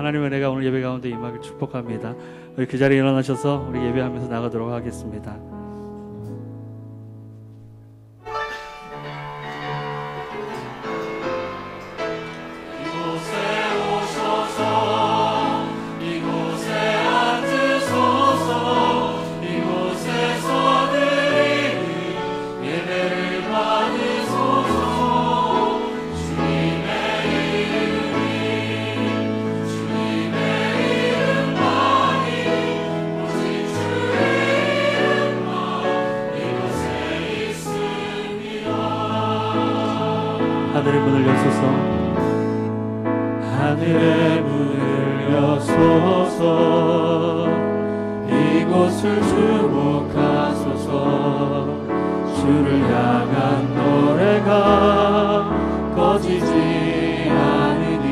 하나님의 은혜가 오늘 예배 가운데 임하길 축복합니다. 우리 그 자리에 일어나셔서 우리 예배하면서 나가도록 하겠습니다. 하늘의 문을 여소서, 하늘의 문을 여소서, 이곳을 주목하소서. 주를 향한 노래가 꺼지지 않으니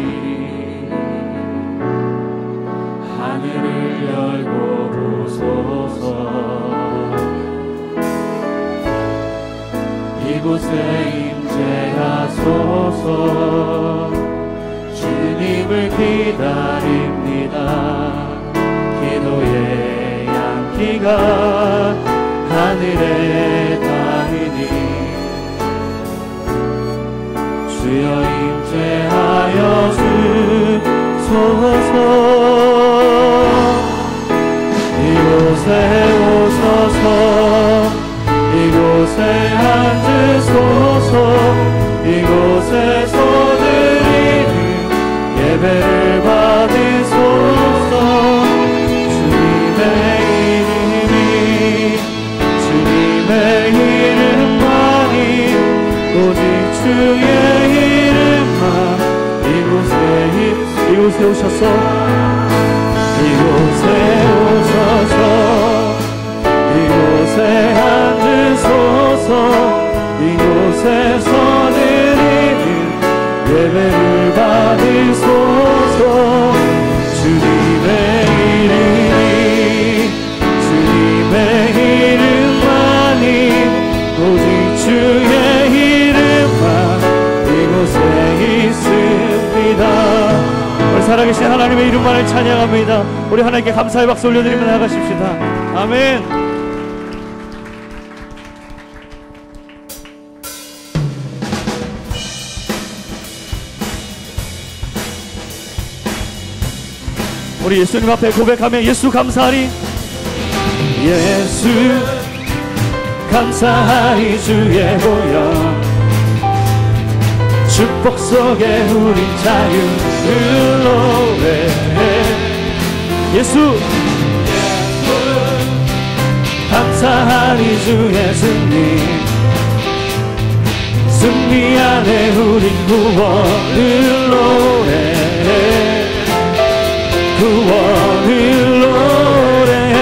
하늘을 열고 부소서. 이곳에 임재하소서. 주님을 기다립니다. 기도의 양기가 하늘에 닿으니 주여 임재하여 주소서. 이곳에 오소서. 이곳에 앉으소서. 이곳에서 드리는 예배를 받으소서. 주님의 이름이, 주님의 이름만이, 오직 주의 이름만 이곳에 오셔서, 이곳에 오셔서, 이곳에 앉으소서. 이곳에서 드리는 예배를 받으소서. 주님의 이름이, 주님의 이름만이, 오직 주의 이름만 이곳에 있습니다. 오늘 살아계신 하나님의 이름만을 찬양합니다. 우리 하나님께 감사의 박수 올려드리며 나가십시다. 아멘. 우리 예수님 앞에 고백하며 예수 감사하리. 예수 감사하리. 주의 보혈 축복 속에 우린 자유를 노래해. 예수 감사하리. 주의 승리 안에 우린 구원을 노래해. 구원을 노래해.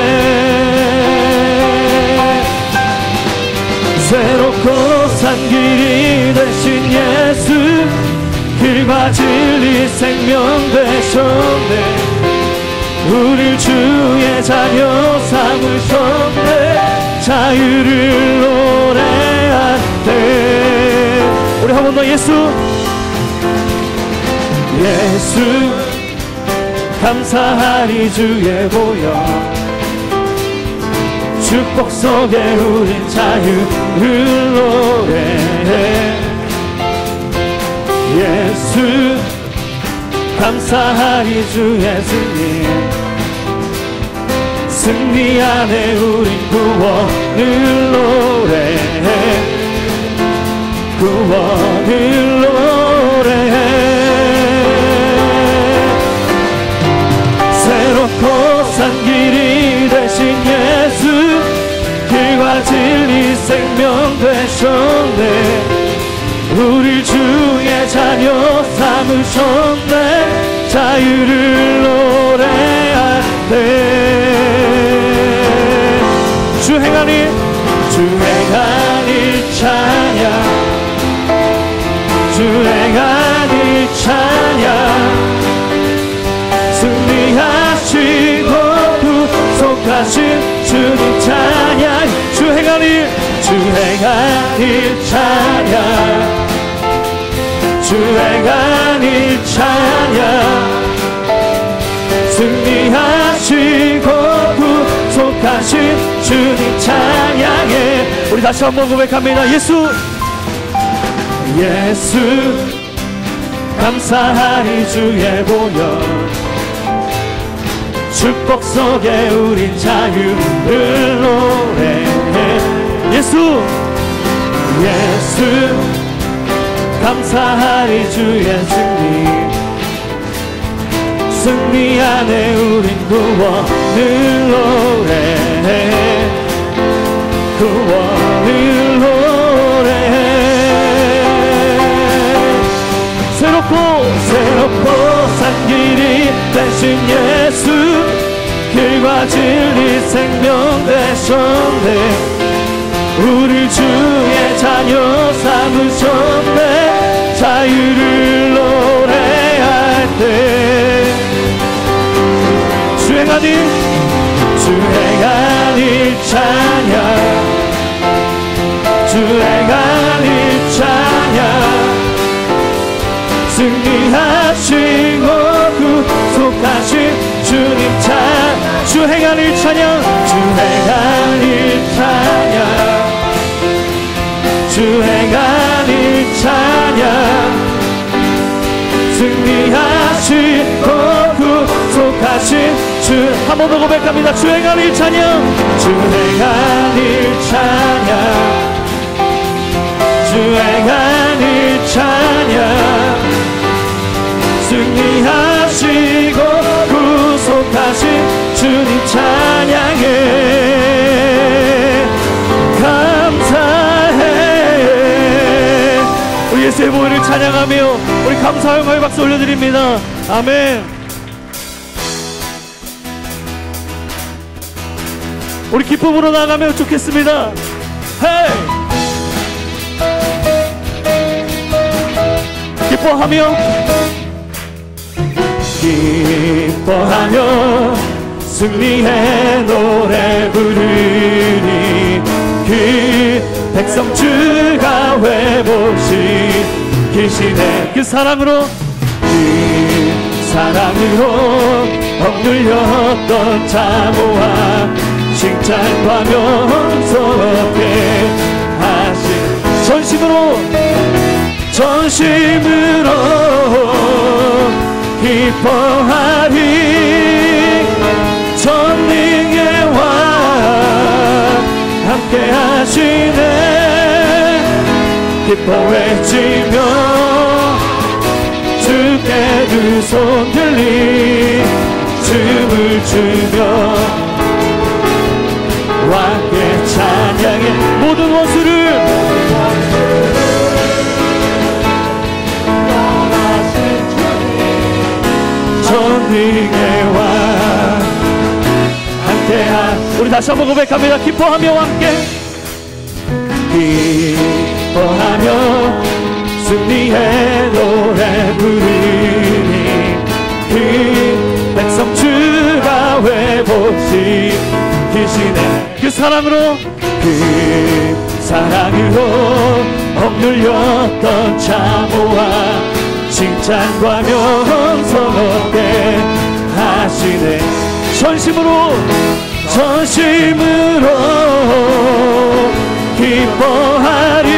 새롭고 산 길이 되신 예수, 길과 진리 생명 되셨네. 우릴 주의 자녀 삼으셨네. 자유를 노래할 때 우리 한 번 더 예수 감사하리. 주의 보혈 축복 속에 우린 자유를 노래해. 예수 감사하리. 주의 승리 안에 우린 구원을 노래해. 구원을 노래해. 새롭고 산 길이 되신 예수, 길과 진리 생명 되셨네. 우릴 주의 자녀 삼으셨네. 자유를 노래할 때 주 행한 일 찬양. 주 행한 일 찬양. 승리하시고 구속하신 주님 찬양. 주 행한 일 찬양. 주 행한 일 찬양. 승리하시고 구속하신 주님 찬양해. 우리 다시 한번 고백합니다. 예수 감사하리 주의 보혈 축복 속에 우린 자유를 노래해. 예수 감사하리 주의 승리 안에 우린 구원을 노래해. 구원을 노래해. 새롭고 산 길이 되신 예수 길과 진리 생명 되셨네. 우리 주의 자녀 삼으셨네. 자유를 노래할 때 주행하니 찬양 주행하니 찬양 승리하시고 구속하신 주님 찬양 주행하니 찬양 주행하니 찬양 주행하니 찬양 승리하시고 구속하신 주 한 번 더 고백합니다. 주행하니 찬양 주행하니 찬양 주행하니 찬양 승리하시고 구속하신 주님 찬양해. 감사해. 우리 예수의 보혈을 찬양하며 우리 감사의 박수 올려드립니다. 아멘. 우리 기쁨으로 나가면 좋겠습니다. 헤이! 기뻐하며 승리의 노래 부르니 그 백성 주가 회복시키시네. 그 사랑으로 억눌렸던 자모와 칭찬과 명성하게 하신 전심으로 기뻐하리. 전능의 왕 함께 하시네. 기뻐 외치며 주께 두 손 들리 춤을 추며 왕께 찬양해. 모든 원수를 전능의 왕 함께한 우리 다시 한번 고백합니다. 기뻐하며 함께 기뻐하며 승리의 노래 부르니 그 백성 주가 회복시키시네. 그 사랑으로 억눌렸던 자모와 칭찬과 명성 얻게 하시네. 전심으로 기뻐하리.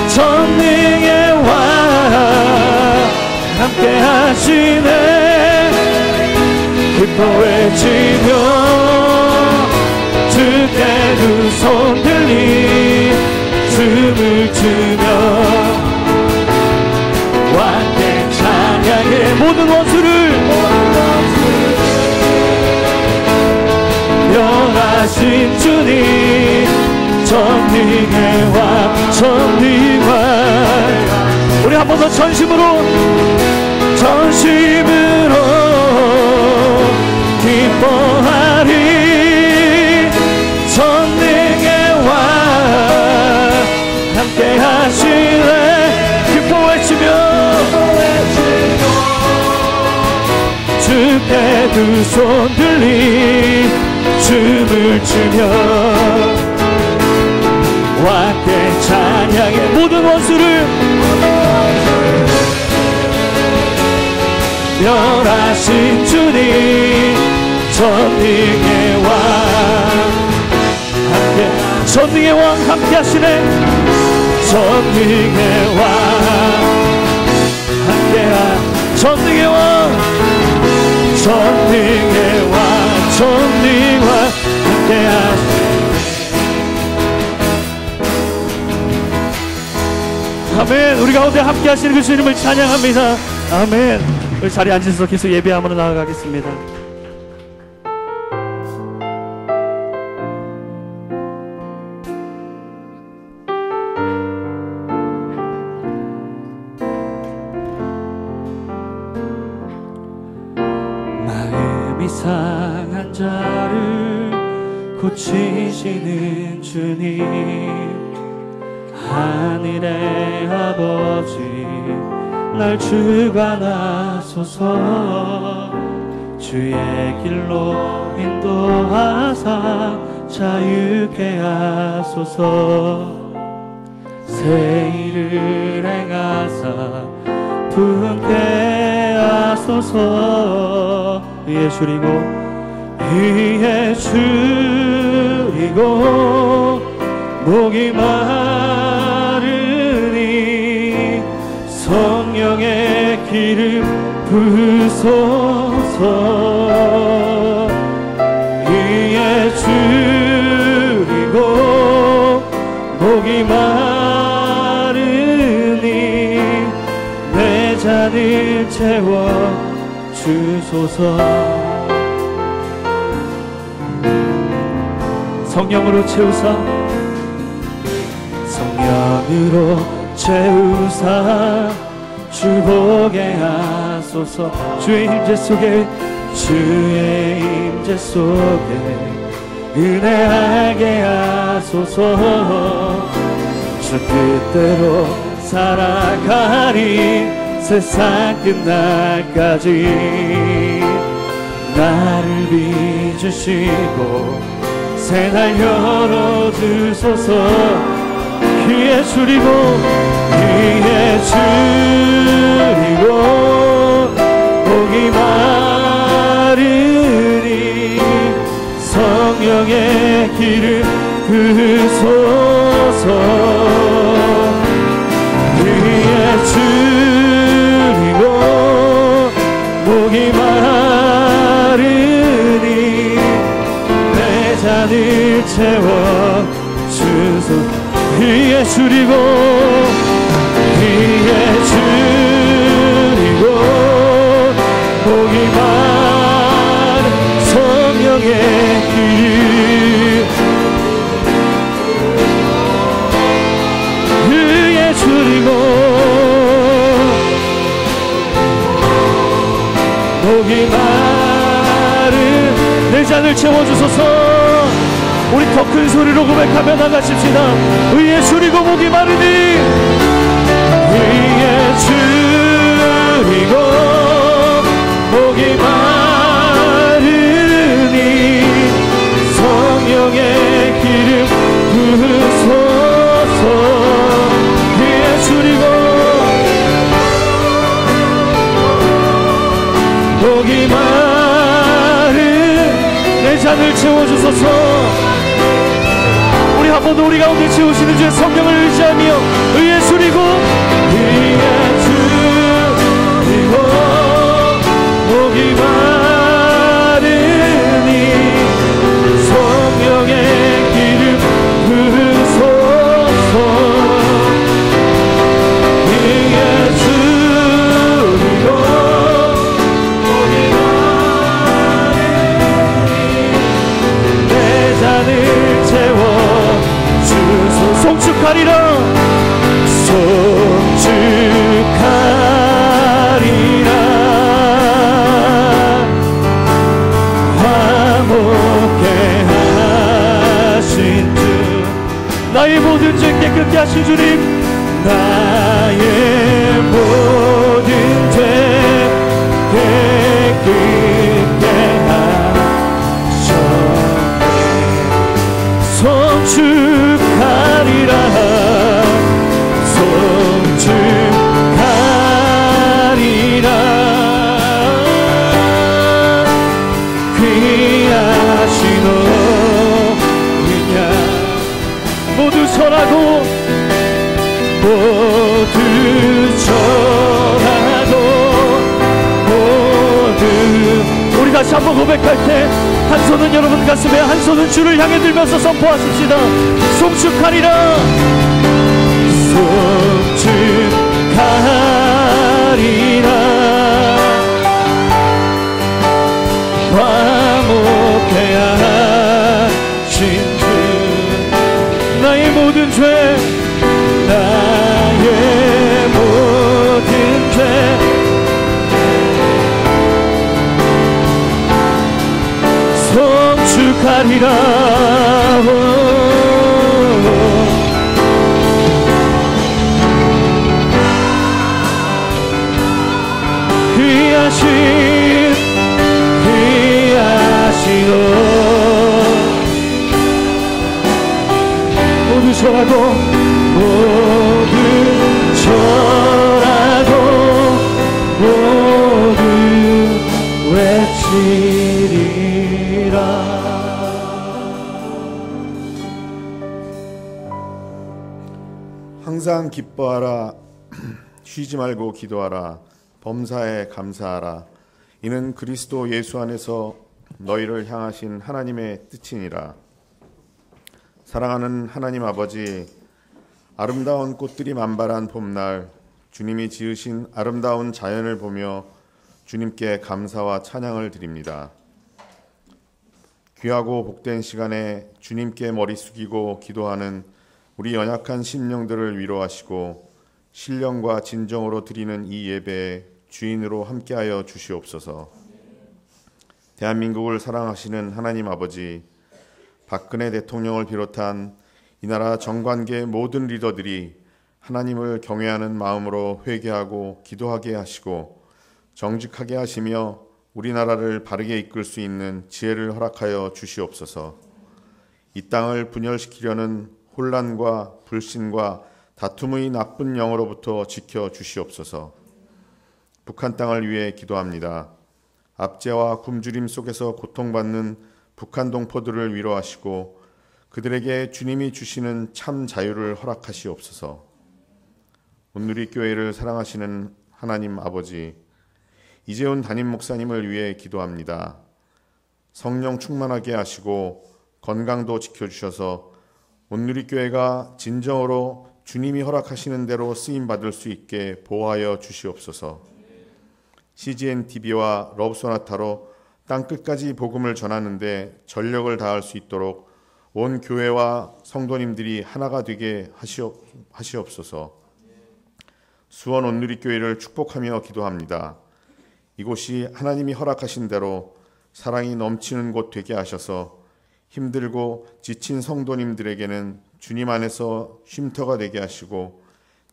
전능의 왕 함께 하시네. 기뻐 외치며 주께 두 손 들리 춤을 추며 왕께 찬양해. 모든 원수를 멸하신 주님 전능의 왕 우리 한 번 더 전심으로 기뻐하리. 전능의 왕 함께 하시네. 기뻐 외치며 주께 두 손 들리 춤을 추며 왕께 찬양해. 모든 원수를 멸하신 주님 전능의 왕 함께 전능의 왕 함께 하시네 전능의 왕 함께하 전능의 왕 전능의 왕 전능의 왕 함께하시네 아멘. 우리 가운데 함께 하시는 그 주님을 찬양합니다. 아멘. 우리 자리에 앉으셔서 계속 예배함으로 나아가겠습니다. 마음이 상한 자를 고치시는 주님 하늘의 아버지 날 주관하소서 주의 길로 인도하사 자유케 하소서 새 일을 행하사 부흥케 하소서 위에 줄이고 목이 마르니 성령의 기름 부으소서 위에 줄이고 목이 마르니 내 잔을 채워 주소서 성령으로 채우사 성령으로 채우사 주보게 하소서 주의 임재 속에 은혜하게 하소서 주 뜻대로 살아가리 세상 끝날까지 나를 빚으시고 새날 열어주소서 귀에 줄이고 목이 마르니 성령의 기름 부으소서 귀에 줄이고 목이 마르니 내 잔을 채워 주소서 위에 줄이고 목이 마른 성령의 길 위에 줄이고 목이 마른 내 잔을 채워주소서 우리 더 큰 소리로 고백하며 나가십시다. 위에 줄이고 목이 마르니 위에 줄이고 목이 마르니 성령의 기름 부으소서 위에 줄이고 목이 마른 내 잔을 채워주소서 한 번 더 우리 가운데 채우시는 주의 성령을 의지하며 위에 줄이고 목이 마르니 성령의 기름 부으소서 위에 줄이고 목이 마르니 내 잔을 채워 송축하리라 화목케 하신 주 나의 모든 죄 깨끗게 하신 주님 나의 모든 죄 깨끗게 하셨네 송축하리라 송축하리라 다시 한번 고백할 때 한 손은 여러분 가슴에, 한 손은 주를 향해 들면서 선포하십시다. 송축하리라, 송축하리라. 화목해 하신 주, 나의 모든 죄, 나의 모든 죄 송축하리라. 귀하시노 모두 절하고, 모두 절하고, 모두 외치리라. 항상 기뻐하라. 쉬지 말고 기도하라. 범사에 감사하라. 이는 그리스도 예수 안에서 너희를 향하신 하나님의 뜻이니라. 사랑하는 하나님 아버지, 아름다운 꽃들이 만발한 봄날, 주님이 지으신 아름다운 자연을 보며 주님께 감사와 찬양을 드립니다. 귀하고 복된 시간에 주님께 머리 숙이고 기도하는 우리 연약한 심령들을 위로하시고 신령과 진정으로 드리는 이 예배에 주인으로 함께하여 주시옵소서. 대한민국을 사랑하시는 하나님 아버지, 박근혜 대통령을 비롯한 이 나라 정관계 모든 리더들이 하나님을 경외하는 마음으로 회개하고 기도하게 하시고 정직하게 하시며 우리나라를 바르게 이끌 수 있는 지혜를 허락하여 주시옵소서. 이 땅을 분열시키려는 혼란과 불신과 다툼의 나쁜 영으로부터 지켜 주시옵소서. 북한 땅을 위해 기도합니다. 압제와 굶주림 속에서 고통받는 북한 동포들을 위로하시고 그들에게 주님이 주시는 참 자유를 허락하시옵소서. 온누리교회를 사랑하시는 하나님 아버지, 이재훈 담임 목사님을 위해 기도합니다. 성령 충만하게 하시고 건강도 지켜주셔서 온누리교회가 진정으로 주님이 허락하시는 대로 쓰임받을 수 있게 보호하여 주시옵소서. CGN TV와 러브소나타로 땅끝까지 복음을 전하는데 전력을 다할 수 있도록 온 교회와 성도님들이 하나가 되게 하시옵소서. 수원 온누리교회를 축복하며 기도합니다. 이곳이 하나님이 허락하신 대로 사랑이 넘치는 곳 되게 하셔서 힘들고 지친 성도님들에게는 주님 안에서 쉼터가 되게 하시고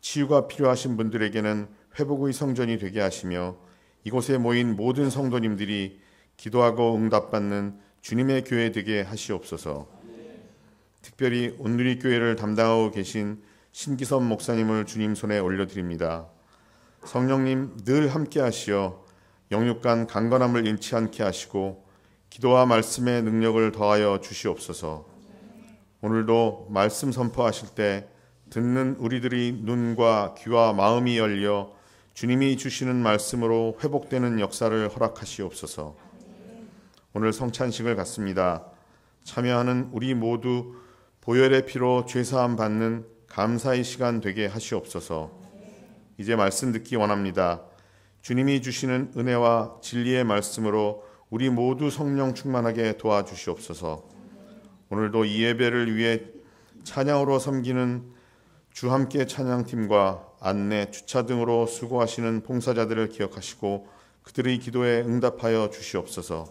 치유가 필요하신 분들에게는 회복의 성전이 되게 하시며 이곳에 모인 모든 성도님들이 기도하고 응답받는 주님의 교회 되게 하시옵소서. 특별히 온누리교회를 담당하고 계신 신기섭 목사님을 주님 손에 올려드립니다. 성령님 늘 함께 하시어 영육간 강건함을 잃지 않게 하시고 기도와 말씀의 능력을 더하여 주시옵소서. 오늘도 말씀 선포하실 때 듣는 우리들이 눈과 귀와 마음이 열려 주님이 주시는 말씀으로 회복되는 역사를 허락하시옵소서. 오늘 성찬식을 갖습니다. 참여하는 우리 모두 보혈의 피로 죄사함 받는 감사의 시간 되게 하시옵소서. 이제 말씀 듣기 원합니다. 주님이 주시는 은혜와 진리의 말씀으로 우리 모두 성령 충만하게 도와주시옵소서. 오늘도 이 예배를 위해 찬양으로 섬기는 주 함께 찬양팀과 안내, 주차 등으로 수고하시는 봉사자들을 기억하시고 그들의 기도에 응답하여 주시옵소서.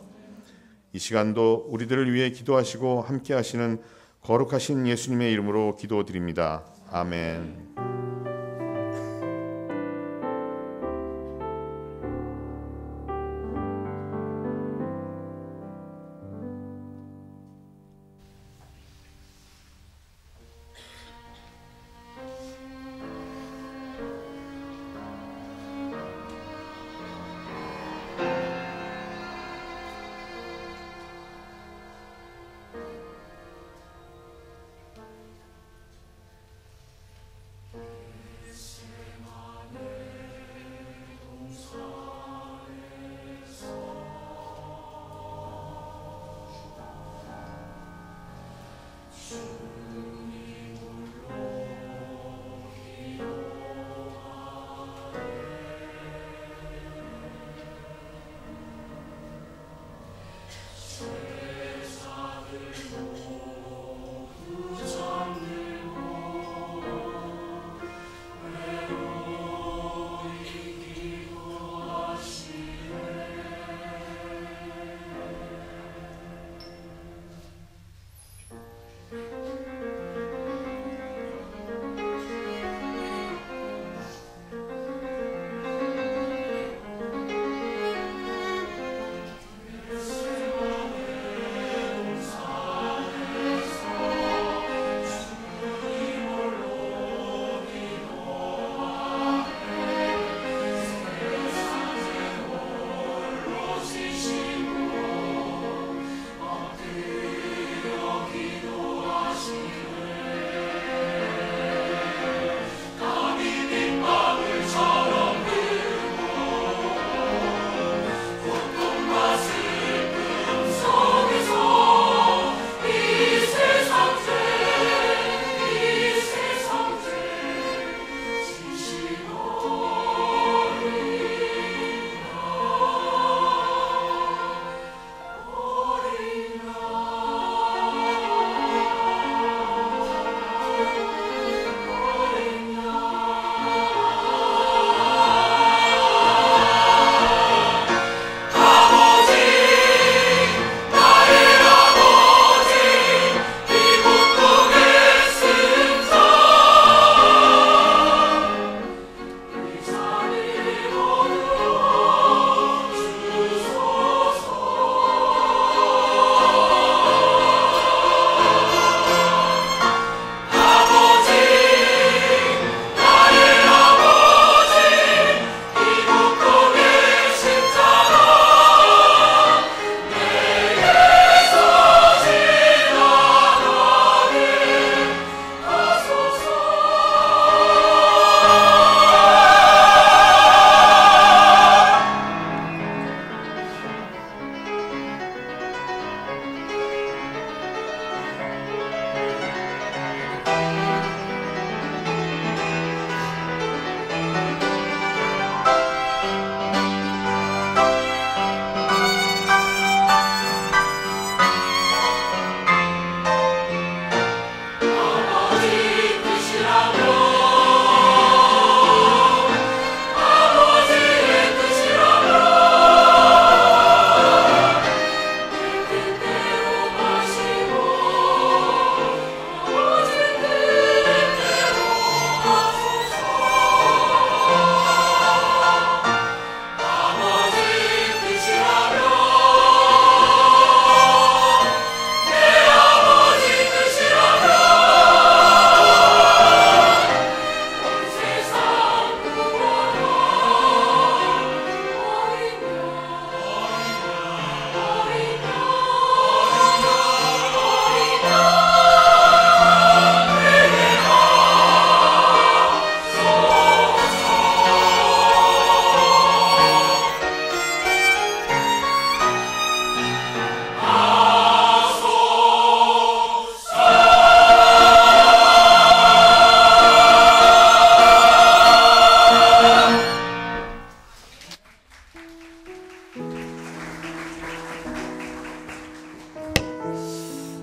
이 시간도 우리들을 위해 기도하시고 함께 하시는 거룩하신 예수님의 이름으로 기도드립니다. 아멘.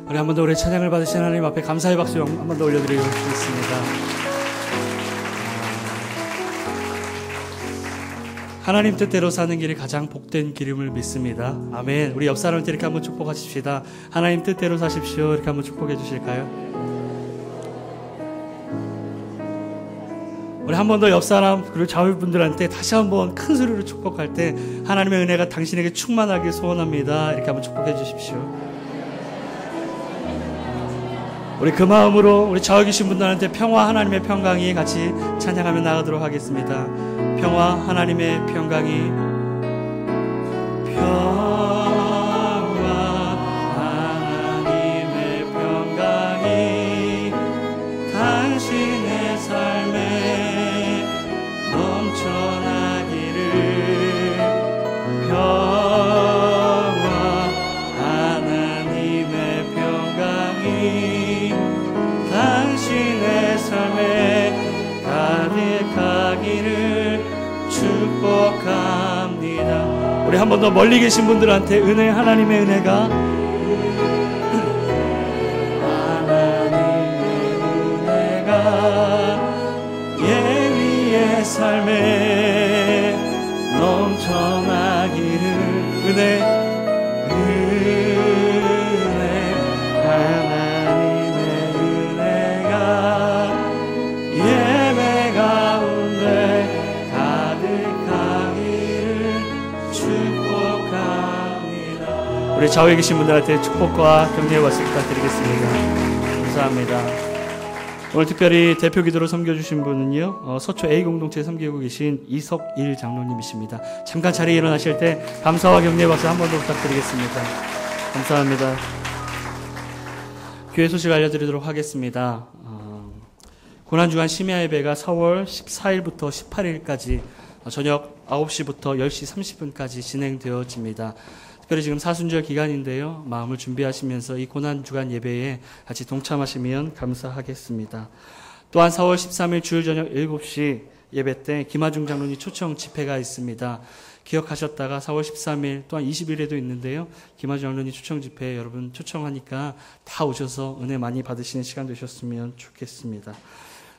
우리 한 번 더 우리 찬양을 받으신 하나님 앞에 감사의 박수 한 번 더 올려드리고 싶습니다. 하나님 뜻대로 사는 길이 가장 복된 길임을 믿습니다. 아멘. 우리 옆 사람한테 이렇게 한번 축복하십시다. 하나님 뜻대로 사십시오. 이렇게 한번 축복해 주실까요? 우리 한 번 더 옆 사람 그리고 좌우분들한테 다시 한번 큰 소리로 축복할 때 하나님의 은혜가 당신에게 충만하길 소원합니다. 이렇게 한번 축복해 주십시오. 우리 그 마음으로 우리 좌우 계신 분들한테 평화 하나님의 평강이 같이 찬양하며 나가도록 하겠습니다. 평화 하나님의 평강이 하나님의 평강이 당신의 삶에 넘쳐나기를 평화 하나님의 평강이 당신의 삶에 가득하기를 축복합니다. 우리 한 번 더 멀리 계신 분들한테 은혜 하나님의 은혜가 하나님의 은혜가 예리의 삶에 넘쳐나기를 은혜 하나님의 은혜가 예배 가운데 우리 좌우에 계신 분들한테 축복과 격려의 말씀 부탁드리겠습니다. 감사합니다. 오늘 특별히 대표 기도로 섬겨주신 분은요, 서초 A 공동체에 섬기고 계신 이석일 장로님이십니다. 잠깐 자리에 일어나실 때 감사와 격려의 박수 한 번 더 부탁드리겠습니다. 감사합니다. 교회 소식 알려드리도록 하겠습니다. 고난주간 심야 예배가 4월 14일부터 18일까지 저녁 9시부터 10시 30분까지 진행되어집니다. 특별히 지금 사순절 기간인데요. 마음을 준비하시면서 이 고난주간 예배에 같이 동참하시면 감사하겠습니다. 또한 4월 13일 주일 저녁 7시 예배 때 김하중 장로님 초청 집회가 있습니다. 기억하셨다가 4월 13일 또한 20일에도 있는데요. 김하중 장로님 초청 집회 여러분 초청하니까 다 오셔서 은혜 많이 받으시는 시간 되셨으면 좋겠습니다.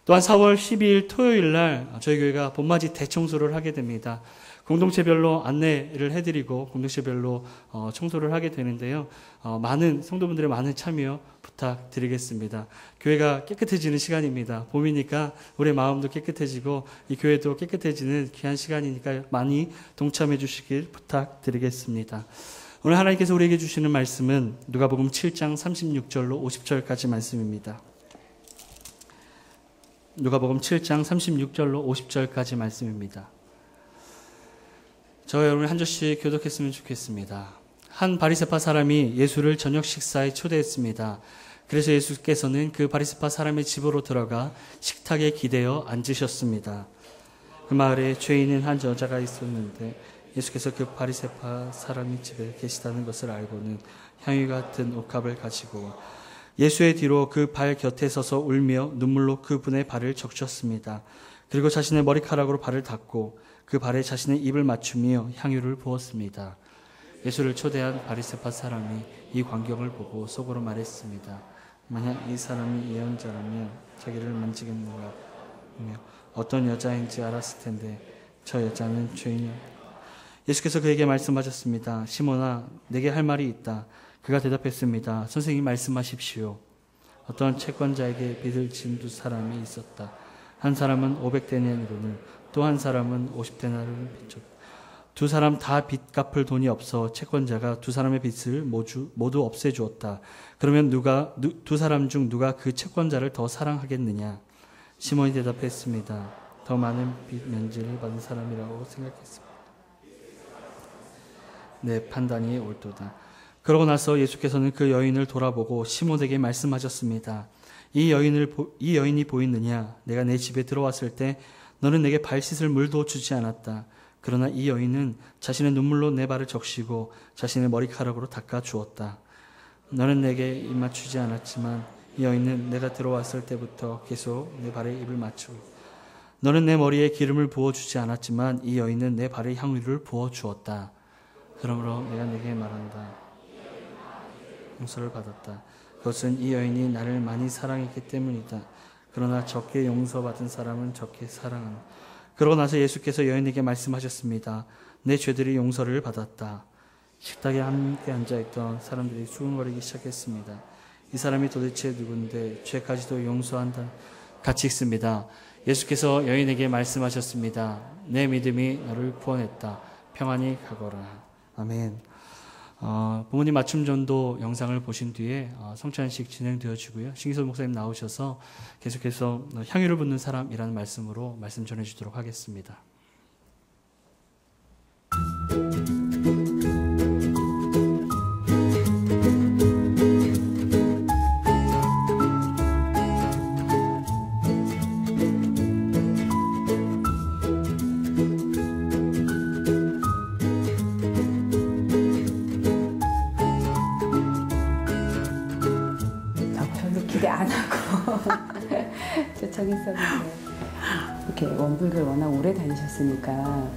또한 4월 12일 토요일 날 저희 교회가 봄맞이 대청소를 하게 됩니다. 공동체별로 안내를 해드리고 공동체별로 청소를 하게 되는데요. 많은 성도분들의 많은 참여 부탁드리겠습니다. 교회가 깨끗해지는 시간입니다. 봄이니까 우리의 마음도 깨끗해지고 이 교회도 깨끗해지는 귀한 시간이니까 많이 동참해 주시길 부탁드리겠습니다. 오늘 하나님께서 우리에게 주시는 말씀은 누가복음 7장 36절로 50절까지 말씀입니다. 누가복음 7장 36절로 50절까지 말씀입니다. 저와 여러분이 한 절씩 교독했으면 좋겠습니다. 한 바리새파 사람이 예수를 저녁 식사에 초대했습니다. 그래서 예수께서는 그 바리새파 사람의 집으로 들어가 식탁에 기대어 앉으셨습니다. 그 마을에 죄 있는 한 여자가 있었는데 예수께서 그 바리새파 사람이 집에 계시다는 것을 알고는 향유 같은 옥합을 가지고 예수의 뒤로 그 발 곁에 서서 울며 눈물로 그 분의 발을 적셨습니다. 그리고 자신의 머리카락으로 발을 닦고 그 발에 자신의 입을 맞추며 향유를 부었습니다. 예수를 초대한 바리새파 사람이 이 광경을 보고 속으로 말했습니다. 만약 이 사람이 예언자라면 자기를 만지겠는가 하며 어떤 여자인지 알았을 텐데 저 여자는 죄인이었다. 예수께서 그에게 말씀하셨습니다. 시몬아, 내게 할 말이 있다. 그가 대답했습니다. 선생님 말씀하십시오. 어떤 채권자에게 빚을 진 두 사람이 있었다. 한 사람은 500데나리온을 또 한 사람은 50데나리온을 빚졌다. 두 사람 다 빚 갚을 돈이 없어 채권자가 두 사람의 빚을 모두 없애주었다. 그러면 두 사람 중 누가 그 채권자를 더 사랑하겠느냐? 시몬이 대답했습니다. 더 많은 빚 면제를 받은 사람이라고 생각했습니다. 내 판단이 옳도다. 그러고 나서 예수께서는 그 여인을 돌아보고 시몬에게 말씀하셨습니다. 이 여인이 보이느냐? 내가 내 집에 들어왔을 때 너는 내게 발 씻을 물도 주지 않았다. 그러나 이 여인은 자신의 눈물로 내 발을 적시고 자신의 머리카락으로 닦아 주었다. 너는 내게 입 맞추지 않았지만 이 여인은 내가 들어왔을 때부터 계속 내 발에 입을 맞추고 너는 내 머리에 기름을 부어주지 않았지만 이 여인은 내 발에 향유를 부어주었다. 그러므로 내가 네게 말한다. 용서를 받았다. 그것은 이 여인이 나를 많이 사랑했기 때문이다. 그러나 적게 용서받은 사람은 적게 사랑한다. 그러고 나서 예수께서 여인에게 말씀하셨습니다. 내 죄들이 용서를 받았다. 식탁에 함께 앉아있던 사람들이 수군거리기 시작했습니다. 이 사람이 도대체 누군데 죄까지도 용서한다. 같이 읽습니다. 예수께서 여인에게 말씀하셨습니다. 내 믿음이 너를 구원했다. 평안히 가거라. 아멘. 부모님 맞춤 전도 영상을 보신 뒤에 성찬식 진행되어지고요. 신기솔 목사님 나오셔서 계속해서 향유를 붓는 사람이라는 말씀으로 말씀 전해주도록 하겠습니다. 기대 안 하고 저기 있었는데 이렇게 원불교를 워낙 오래 다니셨으니까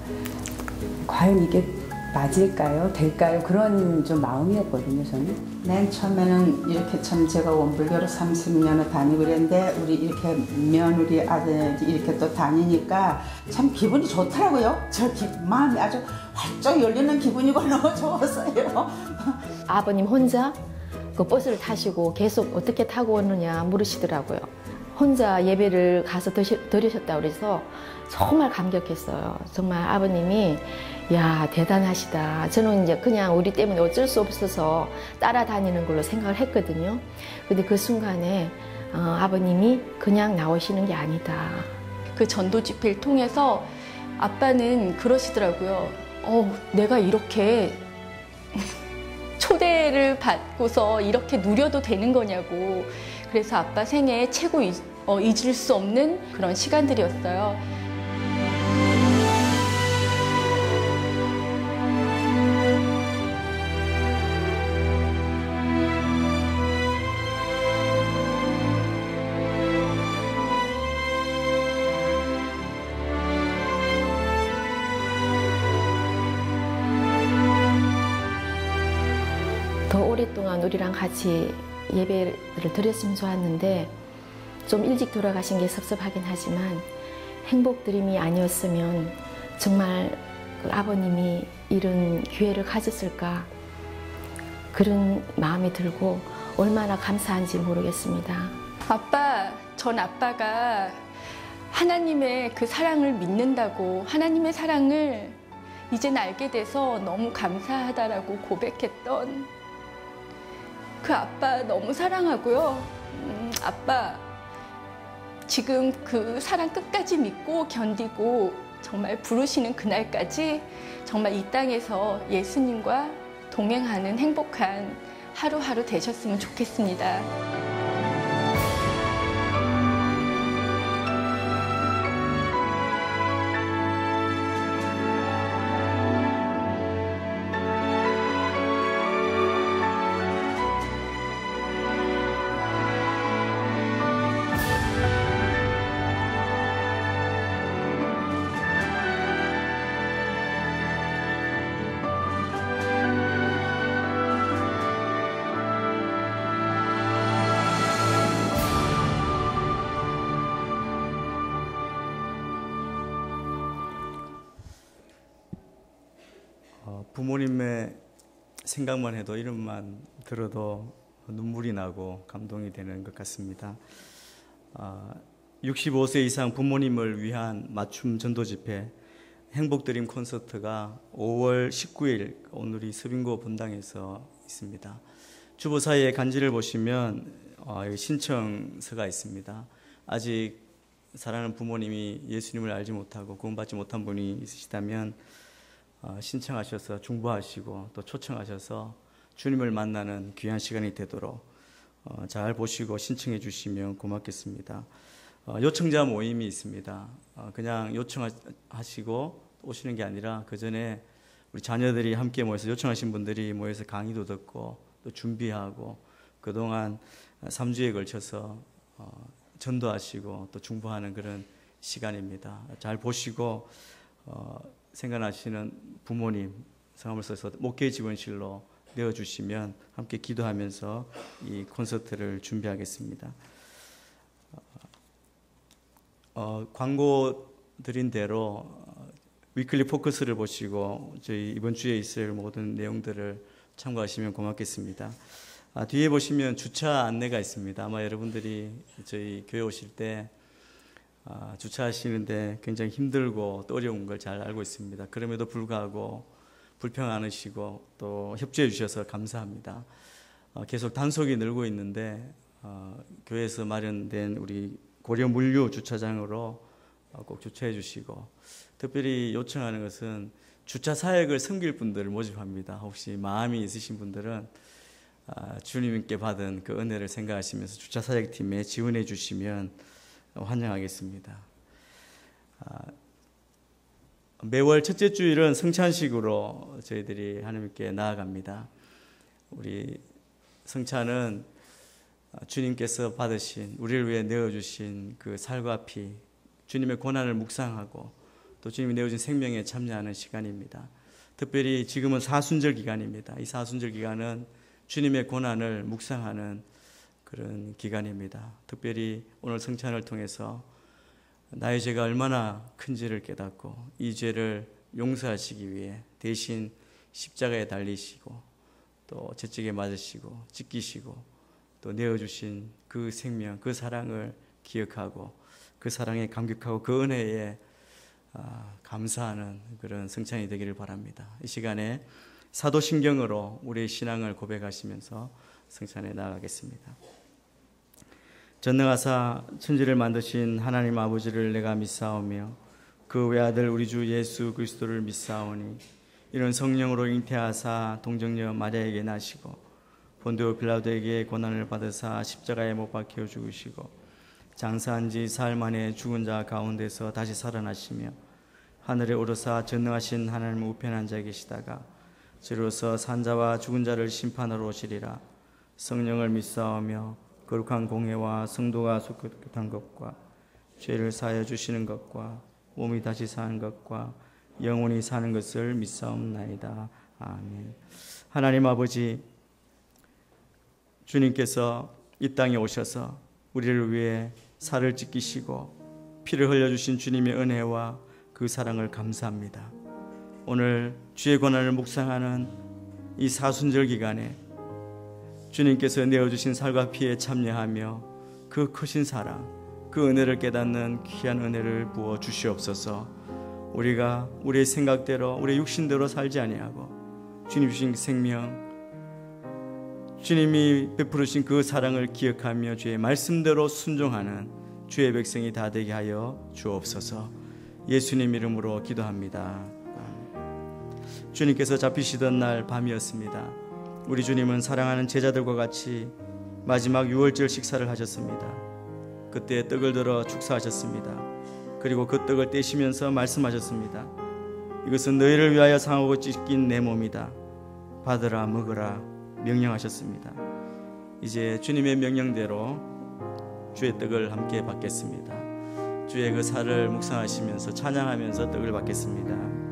과연 이게 맞을까요? 될까요? 그런 좀 마음이었거든요, 저는. 맨 처음에는 이렇게 참 제가 원불교를 30년을 다니고 그랬는데 우리 이렇게 며느리 아들 이렇게 또 다니니까 참 기분이 좋더라고요. 마음이 아주 활짝 열리는 기분이고 너무 좋았어요. 아버님 혼자 그 버스를 타시고 계속 어떻게 타고 오느냐 물으시더라고요. 혼자 예배를 가서 드리셨다고 그래서 정말 감격했어요. 정말 아버님이 야 대단하시다. 저는 이제 그냥 우리 때문에 어쩔 수 없어서 따라다니는 걸로 생각을 했거든요. 근데 그 순간에 아버님이 그냥 나오시는 게 아니다. 그 전도 집회를 통해서 아빠는 그러시더라고요. 내가 이렇게 초대를 받고서 이렇게 누려도 되는 거냐고. 그래서 아빠 생애 최고 잊을 수 없는 그런 시간들이었어요. 더 오랫동안 우리랑 같이 예배를 드렸으면 좋았는데 좀 일찍 돌아가신 게 섭섭하긴 하지만 행복드림이 아니었으면 정말 그 아버님이 이런 기회를 가졌을까 그런 마음이 들고 얼마나 감사한지 모르겠습니다. 전 아빠가 하나님의 그 사랑을 믿는다고 하나님의 사랑을 이젠 알게 돼서 너무 감사하다라고 고백했던 그 아빠 너무 사랑하고요. 아빠 지금 그 사랑 끝까지 믿고 견디고 정말 부르시는 그날까지 정말 이 땅에서 예수님과 동행하는 행복한 하루하루 되셨으면 좋겠습니다. 부모님의 생각만 해도 이름만 들어도 눈물이 나고 감동이 되는 것 같습니다. 65세 이상 부모님을 위한 맞춤 전도 집회 행복드림 콘서트가 5월 19일 오늘이 서빙고 본당에서 있습니다. 주보사의 간지를 보시면 신청서가 있습니다. 아직 사랑하는 부모님이 예수님을 알지 못하고 구원받지 못한 분이 있으시다면 신청하셔서 중보하시고 또 초청하셔서 주님을 만나는 귀한 시간이 되도록 잘 보시고 신청해 주시면 고맙겠습니다. 요청자 모임이 있습니다. 그냥 요청하시고 오시는 게 아니라 그 전에 우리 자녀들이 함께 모여서 요청하신 분들이 모여서 강의도 듣고 또 준비하고 그동안 3주에 걸쳐서 전도하시고 또 중보하는 그런 시간입니다. 잘 보시고 생각나시는 부모님 성함을 써서 목회 지원실로 내어주시면 함께 기도하면서 이 콘서트를 준비하겠습니다. 광고 드린 대로 위클리 포커스를 보시고 저희 이번 주에 있을 모든 내용들을 참고하시면 고맙겠습니다. 뒤에 보시면 주차 안내가 있습니다. 아마 여러분들이 저희 교회 오실 때 주차하시는데 굉장히 힘들고 또 어려운 걸 잘 알고 있습니다. 그럼에도 불구하고 불평 안 하시고 또 협조해 주셔서 감사합니다. 계속 단속이 늘고 있는데 교회에서 마련된 우리 고려 물류 주차장으로 꼭 주차해 주시고, 특별히 요청하는 것은 주차 사역을 섬길 분들을 모집합니다. 혹시 마음이 있으신 분들은 주님께 받은 그 은혜를 생각하시면서 주차 사역팀에 지원해 주시면 환영하겠습니다. 매월 첫째 주일은 성찬식으로 저희들이 하나님께 나아갑니다. 우리 성찬은 주님께서 받으신, 우리를 위해 내어주신 그 살과 피, 주님의 고난을 묵상하고 또 주님이 내어준 생명에 참여하는 시간입니다. 특별히 지금은 사순절 기간입니다. 이 사순절 기간은 주님의 고난을 묵상하는 그런 기간입니다. 특별히 오늘 성찬을 통해서 나의 죄가 얼마나 큰지를 깨닫고 이 죄를 용서하시기 위해 대신 십자가에 달리시고 또 채찍에 맞으시고 찢기시고 또 내어주신 그 생명, 그 사랑을 기억하고 그 사랑에 감격하고 그 은혜에 감사하는 그런 성찬이 되기를 바랍니다. 이 시간에 사도신경으로 우리의 신앙을 고백하시면서 성찬에 나아가겠습니다. 전능하사 천지를 만드신 하나님 아버지를 내가 믿사오며 그 외아들 우리 주 예수 그리스도를 믿사오니 이런 성령으로 잉태하사 동정녀 마리아에게 나시고 본디오 빌라도에게 고난을 받으사 십자가에 못 박혀 죽으시고 장사한 지 사흘 만에 죽은 자 가운데서 다시 살아나시며 하늘에 오르사 전능하신 하나님 우편에 앉아 계시다가 저로서 산자와 죽은 자를 심판하러 오시리라. 성령을 믿사오며 거룩한 공회와 성도가 속한 것과 죄를 사하여 주시는 것과 몸이 다시 사는 것과 영원히 사는 것을 믿사옵나이다. 아멘. 하나님 아버지, 주님께서 이 땅에 오셔서 우리를 위해 살을 찢기시고 피를 흘려주신 주님의 은혜와 그 사랑을 감사합니다. 오늘 주의 고난을 묵상하는 이 사순절 기간에 주님께서 내어주신 살과 피에 참여하며 그 크신 사랑, 그 은혜를 깨닫는 귀한 은혜를 부어 주시옵소서. 우리가 우리의 생각대로 우리의 육신대로 살지 아니하고 주님 주신 생명, 주님이 베푸르신 그 사랑을 기억하며 주의 말씀대로 순종하는 주의 백성이 다 되게 하여 주옵소서. 예수님 이름으로 기도합니다. 주님께서 잡히시던 날 밤이었습니다. 우리 주님은 사랑하는 제자들과 같이 마지막 유월절 식사를 하셨습니다. 그때 떡을 들어 축사하셨습니다. 그리고 그 떡을 떼시면서 말씀하셨습니다. 이것은 너희를 위하여 상하고 찢긴 내 몸이다. 받으라 먹으라 명령하셨습니다. 이제 주님의 명령대로 주의 떡을 함께 받겠습니다. 주의 그 살을 묵상하시면서 찬양하면서 떡을 받겠습니다.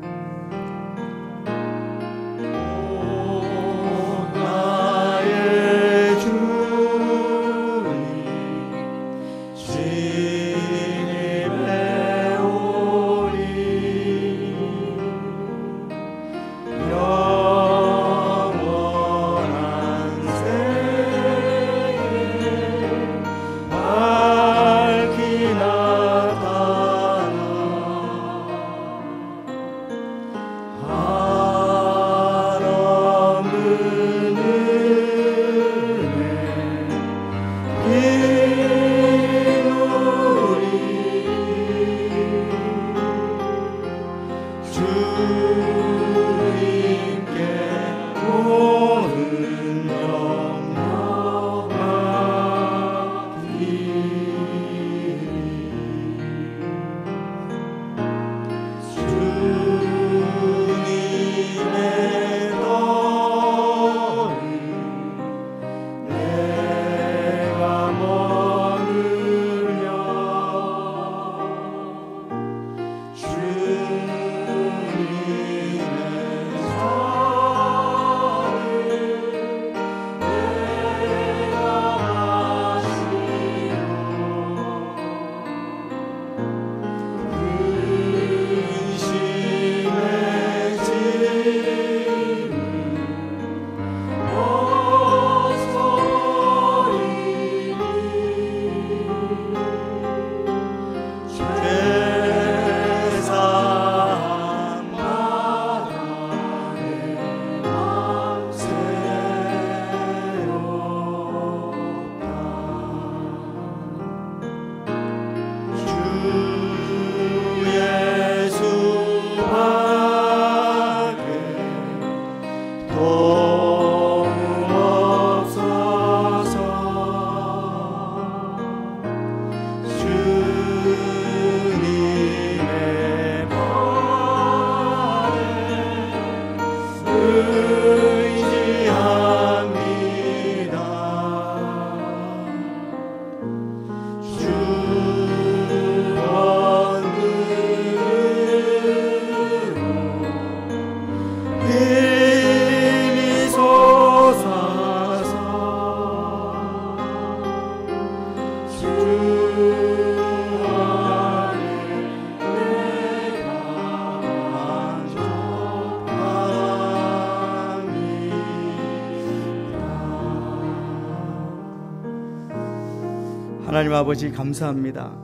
하나님 아버지 감사합니다.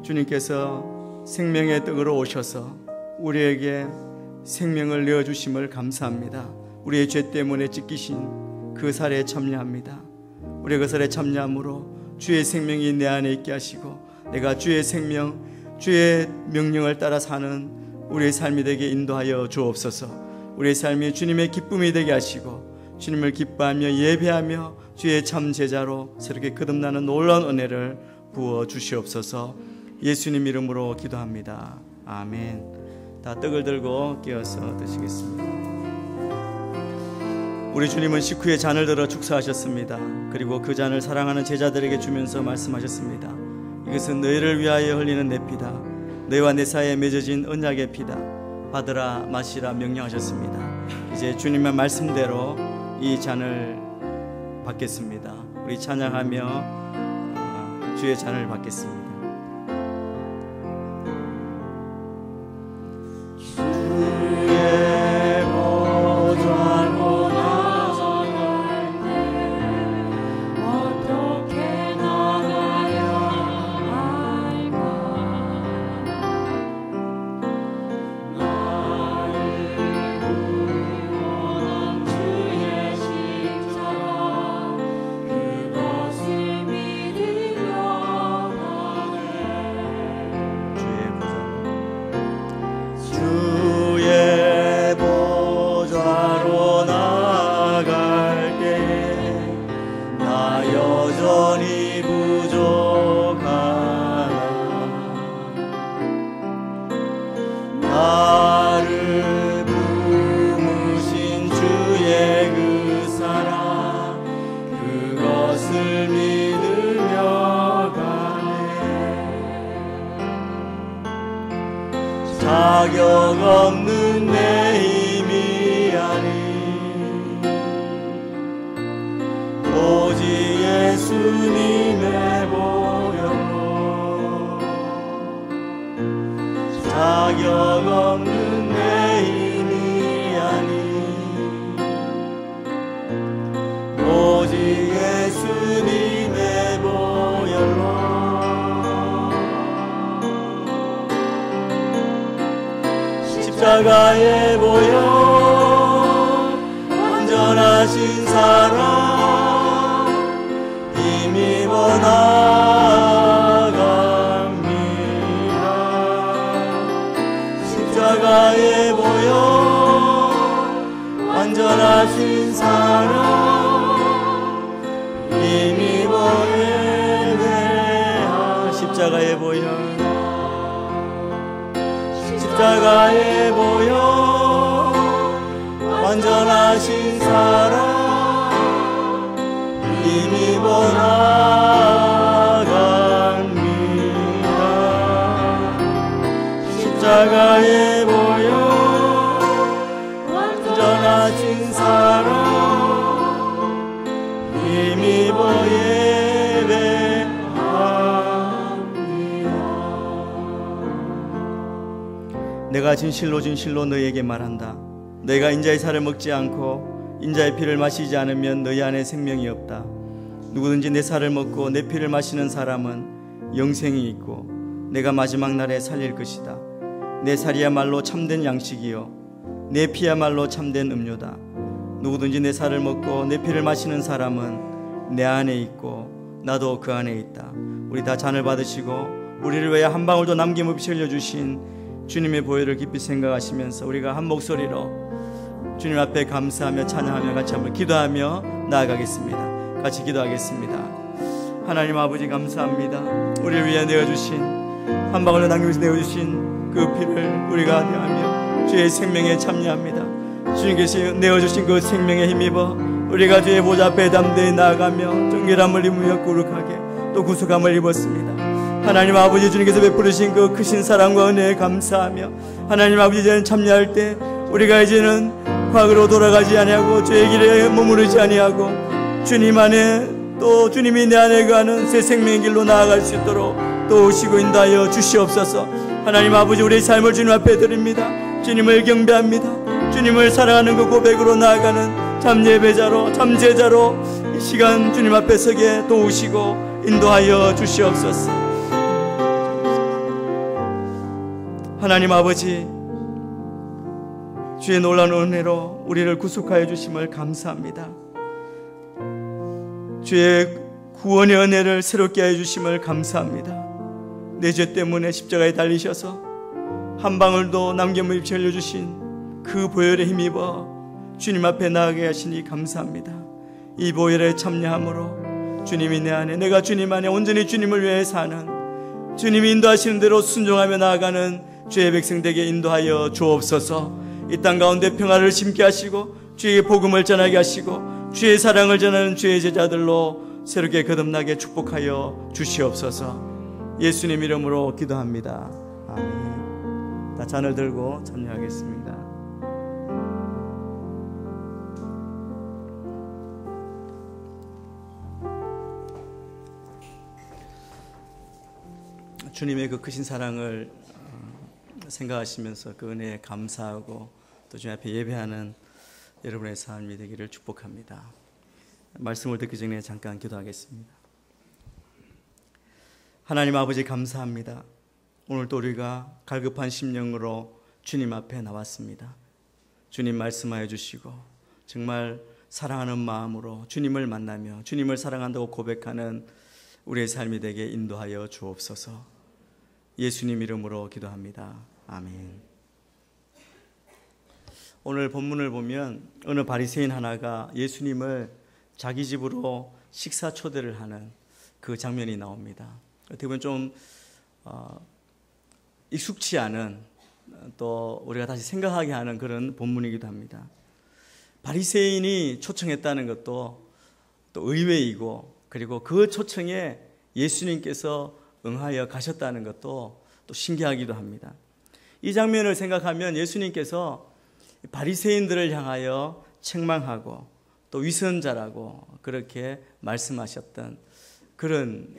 주님께서 생명의 떡으로 오셔서 우리에게 생명을 내어주심을 감사합니다. 우리의 죄 때문에 찢기신 그 살에 참여합니다. 우리의 그 살에 참여함으로 주의 생명이 내 안에 있게 하시고 내가 주의 생명, 주의 명령을 따라 사는 우리의 삶이 되게 인도하여 주옵소서. 우리의 삶이 주님의 기쁨이 되게 하시고 주님을 기뻐하며 예배하며 주의 참 제자로 새롭게 거듭나는 놀라운 은혜를 부어 주시옵소서. 예수님 이름으로 기도합니다. 아멘. 다 떡을 들고 깨어서 드시겠습니다. 우리 주님은 식후에 잔을 들어 축사하셨습니다. 그리고 그 잔을 사랑하는 제자들에게 주면서 말씀하셨습니다. 이것은 너희를 위하여 흘리는 내 피다. 너희와 내 사이에 맺어진 언약의 피다. 받으라 마시라 명령하셨습니다. 이제 주님의 말씀대로 이 잔을 받겠습니다. 우리 찬양하며 주의 잔을 받겠습니다. 자격 없는 내 힘이 아니 오직 예수님의 보혈로 자격 없는 내 힘이 아니 오직 예수님의 보혈로 십자가의 보혈 완전하신 사랑 힘입어 나아갑니다. 십자가의 보혈 완전하신 사랑 힘입어 예배하 십자가의 보혈 십자가의 보혈 완전하신 사랑 힘입어 나아갑니다. 십자가의 보혈 완전하신 사랑 힘입어 내가 진실로 진실로 너희에게 말한다. 너희가 인자의 살을 먹지 않고 인자의 피를 마시지 않으면 너희 안에 생명이 없다. 누구든지 내 살을 먹고 내 피를 마시는 사람은 영생이 있고 내가 마지막 날에 살릴 것이다. 내 살이야말로 참된 양식이요 내 피야말로 참된 음료다. 누구든지 내 살을 먹고 내 피를 마시는 사람은 내 안에 있고 나도 그 안에 있다. 우리 다 잔을 받으시고 우리를 위해 한 방울도 남김없이 흘려주신 주님의 보혈을 깊이 생각하시면서 우리가 한 목소리로 주님 앞에 감사하며 찬양하며 같이 한번 기도하며 나아가겠습니다. 같이 기도하겠습니다. 하나님 아버지 감사합니다. 우리를 위해 내어주신 한 방울도 남김없이 내어주신 그 피를 우리가 대하며 주의 생명에 참여합니다. 주님께서 내어주신 그 생명에 힘입어 우리가 주의 보좌 앞에 담대히 나아가며 정결함을 입으며 거룩하게 또 구속함을 입었습니다. 하나님 아버지 주님께서 베푸르신 그 크신 사랑과 은혜에 감사하며 하나님 아버지 이제는 참여할 때 우리가 이제는 과거로 돌아가지 아니하고 죄의 길에 머무르지 아니하고 주님 안에 또 주님이 내 안에 거하는 새 생명의 길로 나아갈 수 있도록 도우시고 인도하여 주시옵소서. 하나님 아버지 우리의 삶을 주님 앞에 드립니다. 주님을 경배합니다. 주님을 사랑하는 그 고백으로 나아가는 참 예배자로 참 제자로 이 시간 주님 앞에 서게 도우시고 인도하여 주시옵소서. 하나님 아버지, 주의 놀라운 은혜로 우리를 구속하여 주심을 감사합니다. 주의 구원의 은혜를 새롭게 하여 주심을 감사합니다. 내 죄 때문에 십자가에 달리셔서 한 방울도 남김없이 흘려주신 그 보혈에 힘입어 주님 앞에 나아가게 하시니 감사합니다. 이 보혈에 참여함으로 주님이 내 안에, 내가 주님 안에 온전히 주님을 위해 사는, 주님이 인도하시는 대로 순종하며 나아가는 주의 백성 되게 인도하여 주옵소서. 이 땅 가운데 평화를 심게 하시고 주의 복음을 전하게 하시고 주의 사랑을 전하는 주의 제자들로 새롭게 거듭나게 축복하여 주시옵소서. 예수님 이름으로 기도합니다. 아멘. 다 잔을 들고 참여하겠습니다. 주님의 그 크신 사랑을 생각하시면서 그 은혜에 감사하고 또 주님 앞에 예배하는 여러분의 삶이 되기를 축복합니다. 말씀을 듣기 전에 잠깐 기도하겠습니다. 하나님 아버지, 감사합니다. 오늘 또 우리가 갈급한 심령으로 주님 앞에 나왔습니다. 주님 말씀하여 주시고 정말 사랑하는 마음으로 주님을 만나며 주님을 사랑한다고 고백하는 우리의 삶이 되게 인도하여 주옵소서. 예수님 이름으로 기도합니다. 아멘. 오늘 본문을 보면 어느 바리새인 하나가 예수님을 자기 집으로 식사 초대를 하는 그 장면이 나옵니다. 어떻게 보면 좀 익숙치 않은, 또 우리가 다시 생각하게 하는 그런 본문이기도 합니다. 바리새인이 초청했다는 것도 또 의외이고, 그리고 그 초청에 예수님께서 응하여 가셨다는 것도 또 신기하기도 합니다. 이 장면을 생각하면 예수님께서 바리새인들을 향하여 책망하고 또 위선자라고 그렇게 말씀하셨던 그런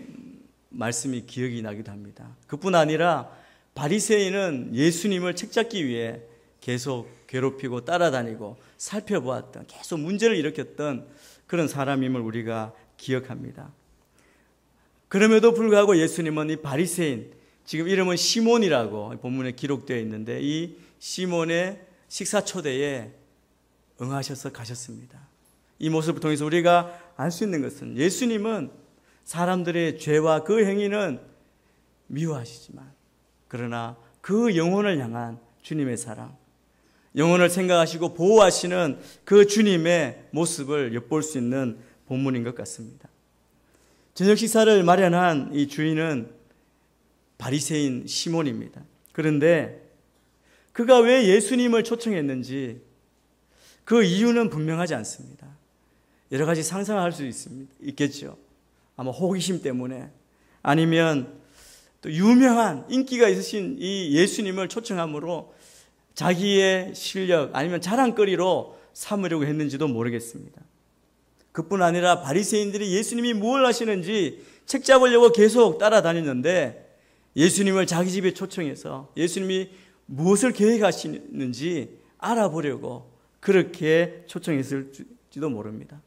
말씀이 기억이 나기도 합니다. 그뿐 아니라 바리새인은 예수님을 책잡기 위해 계속 괴롭히고 따라다니고 살펴보았던, 계속 문제를 일으켰던 그런 사람임을 우리가 기억합니다. 그럼에도 불구하고 예수님은 이 바리새인, 지금 이름은 시몬이라고 본문에 기록되어 있는데, 이 시몬의 식사 초대에 응하셔서 가셨습니다. 이 모습을 통해서 우리가 알 수 있는 것은 예수님은 사람들의 죄와 그 행위는 미워하시지만, 그러나 그 영혼을 향한 주님의 사랑, 영혼을 생각하시고 보호하시는 그 주님의 모습을 엿볼 수 있는 본문인 것 같습니다. 저녁 식사를 마련한 이 주인은 바리새인 시몬입니다. 그런데 그가 왜 예수님을 초청했는지 그 이유는 분명하지 않습니다. 여러 가지 상상할 수 있겠죠. 아마 호기심 때문에, 아니면 또 유명한 인기가 있으신 이 예수님을 초청함으로 자기의 실력 아니면 자랑거리로 삼으려고 했는지도 모르겠습니다. 그뿐 아니라 바리새인들이 예수님이 무엇을 하시는지 책 잡으려고 계속 따라다녔는데, 예수님을 자기 집에 초청해서 예수님이 무엇을 계획하시는지 알아보려고 그렇게 초청했을지도 모릅니다.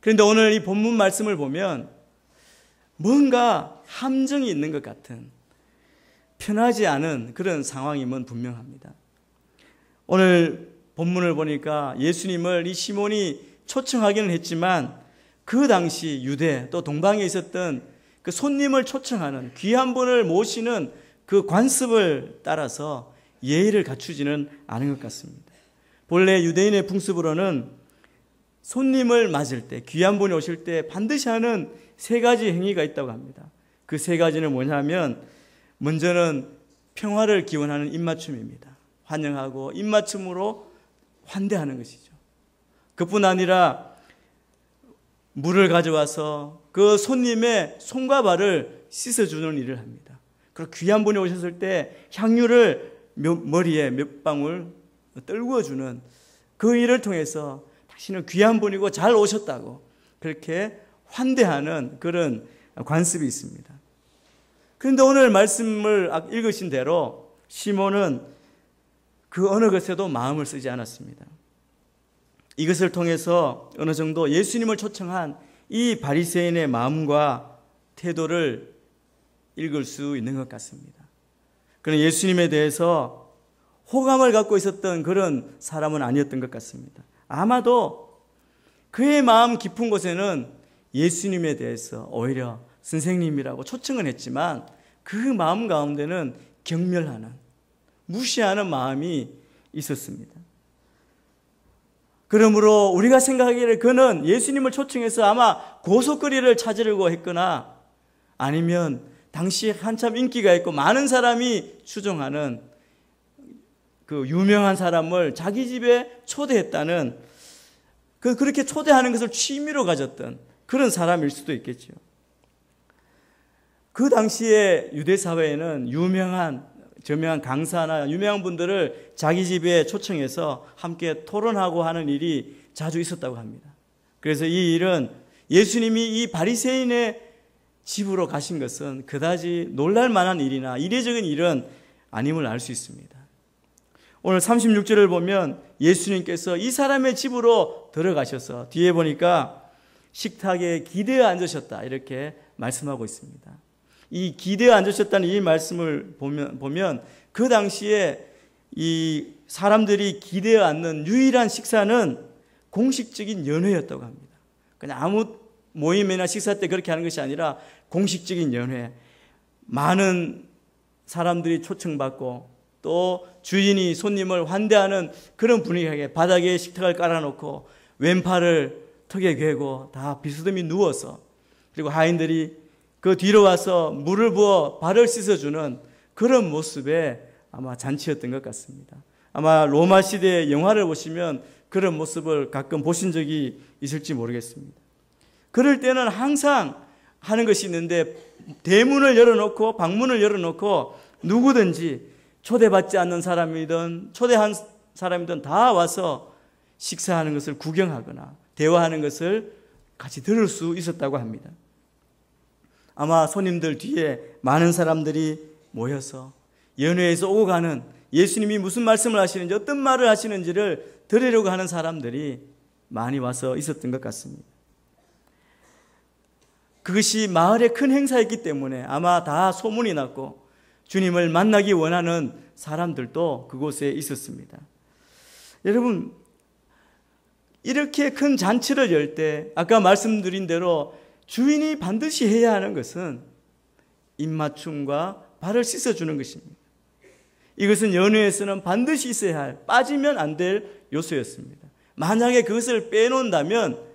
그런데 오늘 이 본문 말씀을 보면 뭔가 함정이 있는 것 같은, 편하지 않은 그런 상황임은 분명합니다. 오늘 본문을 보니까 예수님을 이 시몬이 초청하기는 했지만 그 당시 유대 또 동방에 있었던 그 손님을 초청하는, 귀한 분을 모시는 그 관습을 따라서 예의를 갖추지는 않은 것 같습니다. 본래 유대인의 풍습으로는 손님을 맞을 때, 귀한 분이 오실 때 반드시 하는 세 가지 행위가 있다고 합니다. 그 세 가지는 뭐냐면, 먼저는 평화를 기원하는 입맞춤입니다. 환영하고 입맞춤으로 환대하는 것이죠. 그뿐 아니라 물을 가져와서 그 손님의 손과 발을 씻어주는 일을 합니다. 그리고 귀한 분이 오셨을 때 향유를 머리에 몇 방울 떨구어주는 그 일을 통해서 당신은 귀한 분이고 잘 오셨다고 그렇게 환대하는 그런 관습이 있습니다. 그런데 오늘 말씀을 읽으신 대로 시몬은 그 어느 것에도 마음을 쓰지 않았습니다. 이것을 통해서 어느 정도 예수님을 초청한 이 바리새인의 마음과 태도를 읽을 수 있는 것 같습니다. 그는 예수님에 대해서 호감을 갖고 있었던 그런 사람은 아니었던 것 같습니다. 아마도 그의 마음 깊은 곳에는 예수님에 대해서 오히려 선생님이라고 초청은 했지만 그 마음 가운데는 경멸하는, 무시하는 마음이 있었습니다. 그러므로 우리가 생각하기를 그는 예수님을 초청해서 아마 고속거리를 찾으려고 했거나 아니면 당시에 한참 인기가 있고 많은 사람이 추종하는 그 유명한 사람을 자기 집에 초대했다는, 그렇게 초대하는 것을 취미로 가졌던 그런 사람일 수도 있겠죠. 그 당시에 유대 사회에는 저명한 강사나 유명한 분들을 자기 집에 초청해서 함께 토론하고 하는 일이 자주 있었다고 합니다. 그래서 이 일은 예수님이 이 바리새인의 집으로 가신 것은 그다지 놀랄 만한 일이나 이례적인 일은 아님을 알 수 있습니다. 오늘 36절을 보면 예수님께서 이 사람의 집으로 들어가셔서 뒤에 보니까 식탁에 기대어 앉으셨다 이렇게 말씀하고 있습니다. 이 기대어 앉으셨다는 이 말씀을 보면 그 당시에 이 사람들이 기대어 앉는 유일한 식사는 공식적인 연회였다고 합니다. 그냥 아무 모임이나 식사 때 그렇게 하는 것이 아니라 공식적인 연회, 많은 사람들이 초청받고 또 주인이 손님을 환대하는 그런 분위기에 바닥에 식탁을 깔아놓고 왼팔을 턱에 괴고 다 비스듬히 누워서, 그리고 하인들이 그 뒤로 와서 물을 부어 발을 씻어주는 그런 모습의 아마 잔치였던 것 같습니다. 아마 로마 시대의 영화를 보시면 그런 모습을 가끔 보신 적이 있을지 모르겠습니다. 그럴 때는 항상 하는 것이 있는데 대문을 열어놓고 방문을 열어놓고 누구든지 초대받지 않는 사람이든 초대한 사람이든 다 와서 식사하는 것을 구경하거나 대화하는 것을 같이 들을 수 있었다고 합니다. 아마 손님들 뒤에 많은 사람들이 모여서 연회에서 오고 가는 예수님이 무슨 말씀을 하시는지 어떤 말을 하시는지를 들으려고 하는 사람들이 많이 와서 있었던 것 같습니다. 그것이 마을의 큰 행사였기 때문에 아마 다 소문이 났고 주님을 만나기 원하는 사람들도 그곳에 있었습니다. 여러분, 이렇게 큰 잔치를 열 때 아까 말씀드린 대로 주인이 반드시 해야 하는 것은 입맞춤과 발을 씻어주는 것입니다. 이것은 연회에서는 반드시 있어야 할, 빠지면 안 될 요소였습니다. 만약에 그것을 빼놓는다면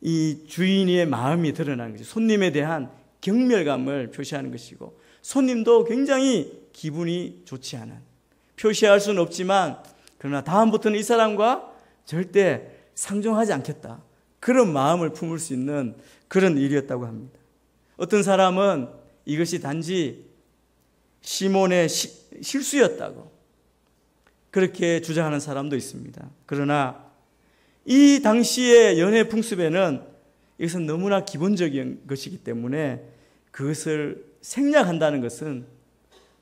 이 주인의 마음이 드러나는 것이죠. 손님에 대한 경멸감을 표시하는 것이고 손님도 굉장히 기분이 좋지 않은, 표시할 수는 없지만 그러나 다음부터는 이 사람과 절대 상종하지 않겠다, 그런 마음을 품을 수 있는 그런 일이었다고 합니다. 어떤 사람은 이것이 단지 시몬의 실수였다고 그렇게 주장하는 사람도 있습니다. 그러나 이 당시의 연회 풍습에는 이것은 너무나 기본적인 것이기 때문에 그것을 생략한다는 것은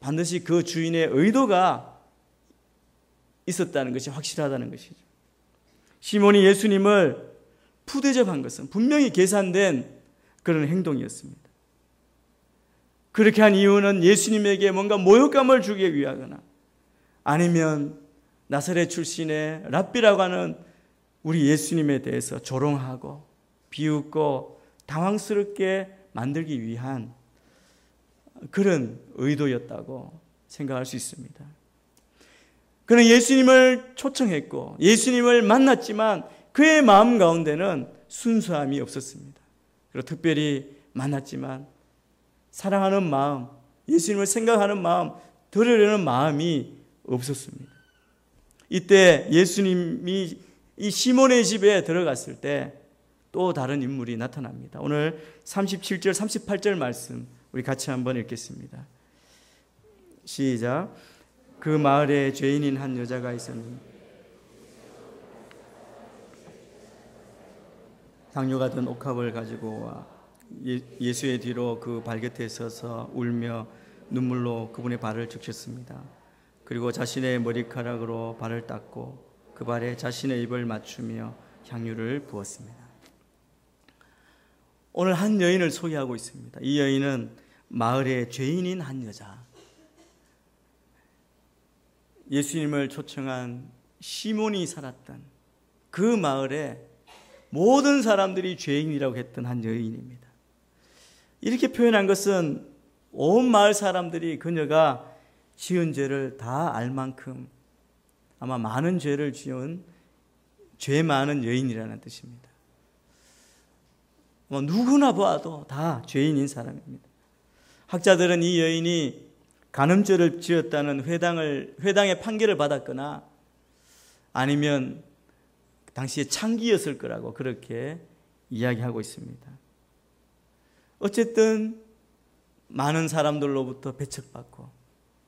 반드시 그 주인의 의도가 있었다는 것이 확실하다는 것이죠. 시몬이 예수님을 푸대접한 것은 분명히 계산된 그런 행동이었습니다. 그렇게 한 이유는 예수님에게 뭔가 모욕감을 주기 위하거나 아니면 나사렛 출신의 랍비라고 하는 우리 예수님에 대해서 조롱하고 비웃고 당황스럽게 만들기 위한 그런 의도였다고 생각할 수 있습니다. 그는 예수님을 초청했고 예수님을 만났지만 그의 마음 가운데는 순수함이 없었습니다. 그리고 특별히 만났지만 사랑하는 마음, 예수님을 생각하는 마음, 들으려는 마음이 없었습니다. 이때 예수님이 이 시몬의 집에 들어갔을 때 또 다른 인물이 나타납니다. 오늘 37절, 38절 말씀 우리 같이 한번 읽겠습니다. 시작. 그 마을에 죄인인 한 여자가 있었는데 당뇨가 든 옥합을 가지고 와 예수의 뒤로 그 발곁에 서서 울며 눈물로 그분의 발을 적셨습니다. 그리고 자신의 머리카락으로 발을 닦고 그 발에 자신의 입을 맞추며 향유를 부었습니다. 오늘 한 여인을 소개하고 있습니다. 이 여인은 마을의 죄인인 한 여자. 예수님을 초청한 시몬이 살았던 그 마을에 모든 사람들이 죄인이라고 했던 한 여인입니다. 이렇게 표현한 것은 온 마을 사람들이 그녀가 지은 죄를 다 알 만큼 아마 많은 죄를 지은 죄 많은 여인이라는 뜻입니다. 누구나 봐도 다 죄인인 사람입니다. 학자들은 이 여인이 간음죄를 지었다는 회당의 판결을 받았거나 아니면 당시에 창기였을 거라고 그렇게 이야기하고 있습니다. 어쨌든 많은 사람들로부터 배척받고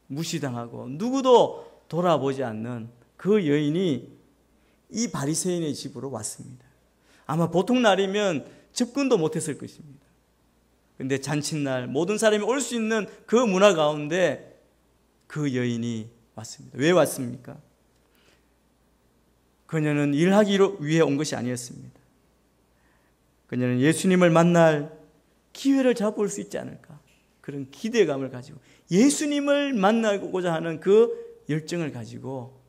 무시당하고 누구도 돌아보지 않는 그 여인이 이 바리새인의 집으로 왔습니다. 아마 보통 날이면 접근도 못했을 것입니다. 그런데 잔칫날 모든 사람이 올 수 있는 그 문화 가운데 그 여인이 왔습니다. 왜 왔습니까? 그녀는 일하기 위해 온 것이 아니었습니다. 그녀는 예수님을 만날 기회를 잡을 수 있지 않을까, 그런 기대감을 가지고 예수님을 만나고자 하는 그 열정을 가지고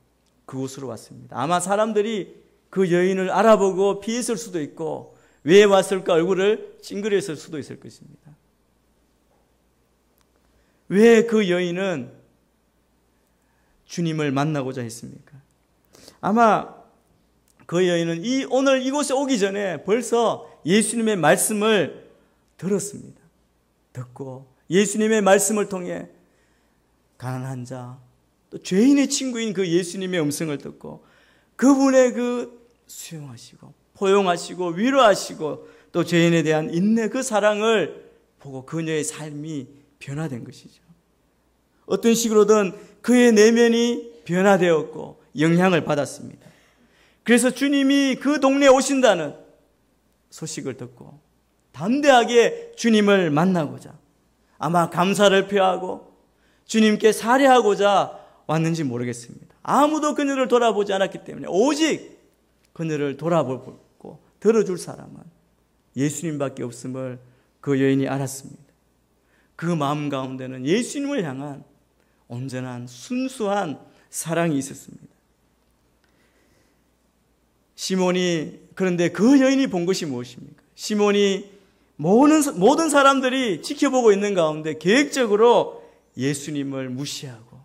그곳으로 왔습니다. 아마 사람들이 그 여인을 알아보고 피했을 수도 있고 왜 왔을까 얼굴을 찡그렸을 수도 있을 것입니다. 왜 그 여인은 주님을 만나고자 했습니까? 아마 그 여인은 오늘 이곳에 오기 전에 벌써 예수님의 말씀을 들었습니다. 듣고 예수님의 말씀을 통해 가난한 자, 또 죄인의 친구인 그 예수님의 음성을 듣고 그분의 그 수용하시고 포용하시고 위로하시고 또 죄인에 대한 인내, 그 사랑을 보고 그녀의 삶이 변화된 것이죠. 어떤 식으로든 그의 내면이 변화되었고 영향을 받았습니다. 그래서 주님이 그 동네에 오신다는 소식을 듣고 담대하게 주님을 만나고자, 아마 감사를 표하고 주님께 살해하고자 왔는지 모르겠습니다. 아무도 그녀를 돌아보지 않았기 때문에 오직 그녀를 돌아보고 들어줄 사람은 예수님밖에 없음을 그 여인이 알았습니다. 그 마음 가운데는 예수님을 향한 온전한 순수한 사랑이 있었습니다. 시몬이, 그런데 그 여인이 본 것이 무엇입니까? 시몬이 모든 사람들이 지켜보고 있는 가운데 계획적으로 예수님을 무시하고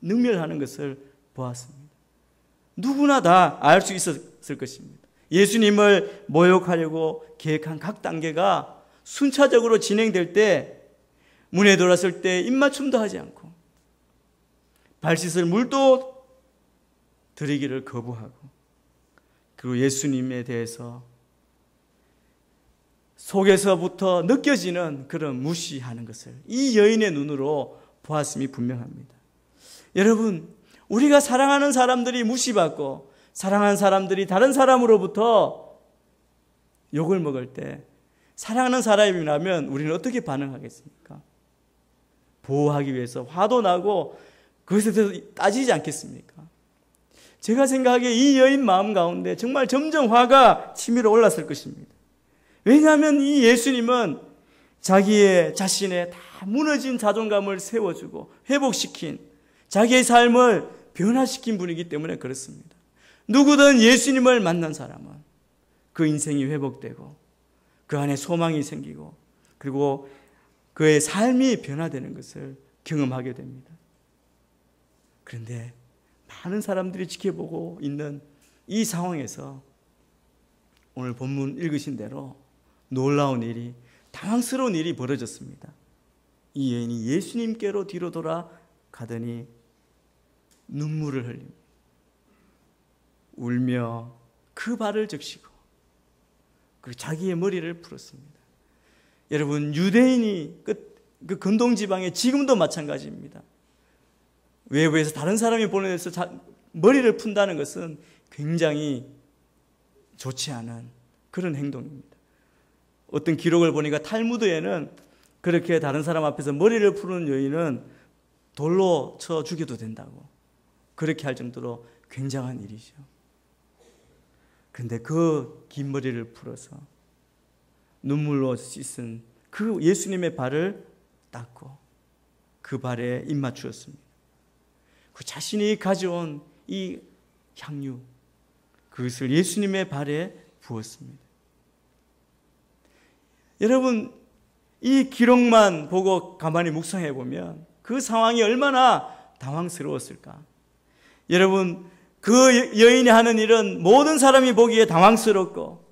능멸하는 것을 보았습니다. 누구나 다 알 수 있었을 것입니다. 예수님을 모욕하려고 계획한 각 단계가 순차적으로 진행될 때, 문에 들어왔을 때 입맞춤도 하지 않고 발 씻을 물도 드리기를 거부하고, 그리고 예수님에 대해서 속에서부터 느껴지는 그런 무시하는 것을 이 여인의 눈으로 보았음이 분명합니다. 여러분, 우리가 사랑하는 사람들이 무시받고 사랑하는 사람들이 다른 사람으로부터 욕을 먹을 때 사랑하는 사람이라면 우리는 어떻게 반응하겠습니까? 보호하기 위해서 화도 나고 그것에 대해서 따지지 않겠습니까? 제가 생각하기에 이 여인 마음 가운데 정말 점점 화가 치밀어 올랐을 것입니다. 왜냐하면 이 예수님은 자기의 자신의 다 무너진 자존감을 세워주고 회복시킨, 자기의 삶을 변화시킨 분이기 때문에 그렇습니다. 누구든 예수님을 만난 사람은 그 인생이 회복되고 그 안에 소망이 생기고 그리고 그의 삶이 변화되는 것을 경험하게 됩니다. 그런데 많은 사람들이 지켜보고 있는 이 상황에서 오늘 본문 읽으신 대로 놀라운 일이, 당황스러운 일이 벌어졌습니다. 이 여인이 예수님께로 뒤로 돌아가더니 눈물을 흘립니다. 울며 그 발을 적시고 그리고 자기의 머리를 풀었습니다. 여러분, 유대인이 그 근동지방에 지금도 마찬가지입니다. 외부에서 다른 사람이 보내서 머리를 푼다는 것은 굉장히 좋지 않은 그런 행동입니다. 어떤 기록을 보니까 탈무드에는 그렇게 다른 사람 앞에서 머리를 푸는 여인은 돌로 쳐 죽여도 된다고, 그렇게 할 정도로 굉장한 일이죠. 그런데 그 긴 머리를 풀어서 눈물로 씻은 그 예수님의 발을 닦고 그 발에 입 맞추었습니다. 그 자신이 가져온 이 향유, 그것을 예수님의 발에 부었습니다. 여러분, 이 기록만 보고 가만히 묵상해 보면 그 상황이 얼마나 당황스러웠을까. 여러분, 그 여인이 하는 일은 모든 사람이 보기에 당황스럽고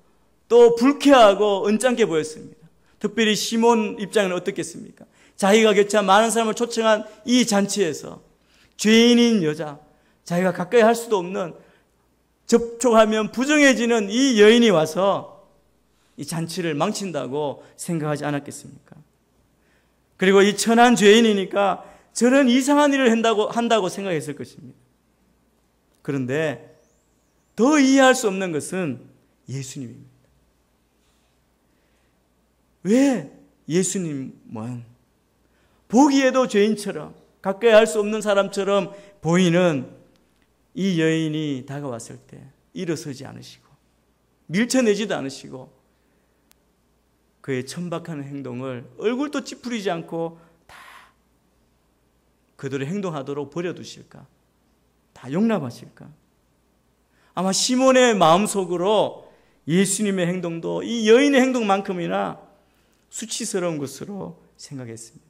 또 불쾌하고 언짢게 보였습니다. 특별히 시몬 입장은 어떻겠습니까? 자기가 겹쳐 많은 사람을 초청한 이 잔치에서 죄인인 여자, 자기가 가까이 할 수도 없는, 접촉하면 부정해지는 이 여인이 와서 이 잔치를 망친다고 생각하지 않았겠습니까? 그리고 이 천한 죄인이니까 저런 이상한 일을 한다고 생각했을 것입니다. 그런데 더 이해할 수 없는 것은 예수님입니다. 왜 예수님은 보기에도 죄인처럼 가까이 할 수 없는 사람처럼 보이는 이 여인이 다가왔을 때 일어서지 않으시고 밀쳐내지도 않으시고 그의 천박한 행동을 얼굴도 찌푸리지 않고 다 그들의 행동하도록 버려두실까? 다 용납하실까? 아마 시몬의 마음속으로 예수님의 행동도 이 여인의 행동만큼이나 수치스러운 것으로 생각했습니다.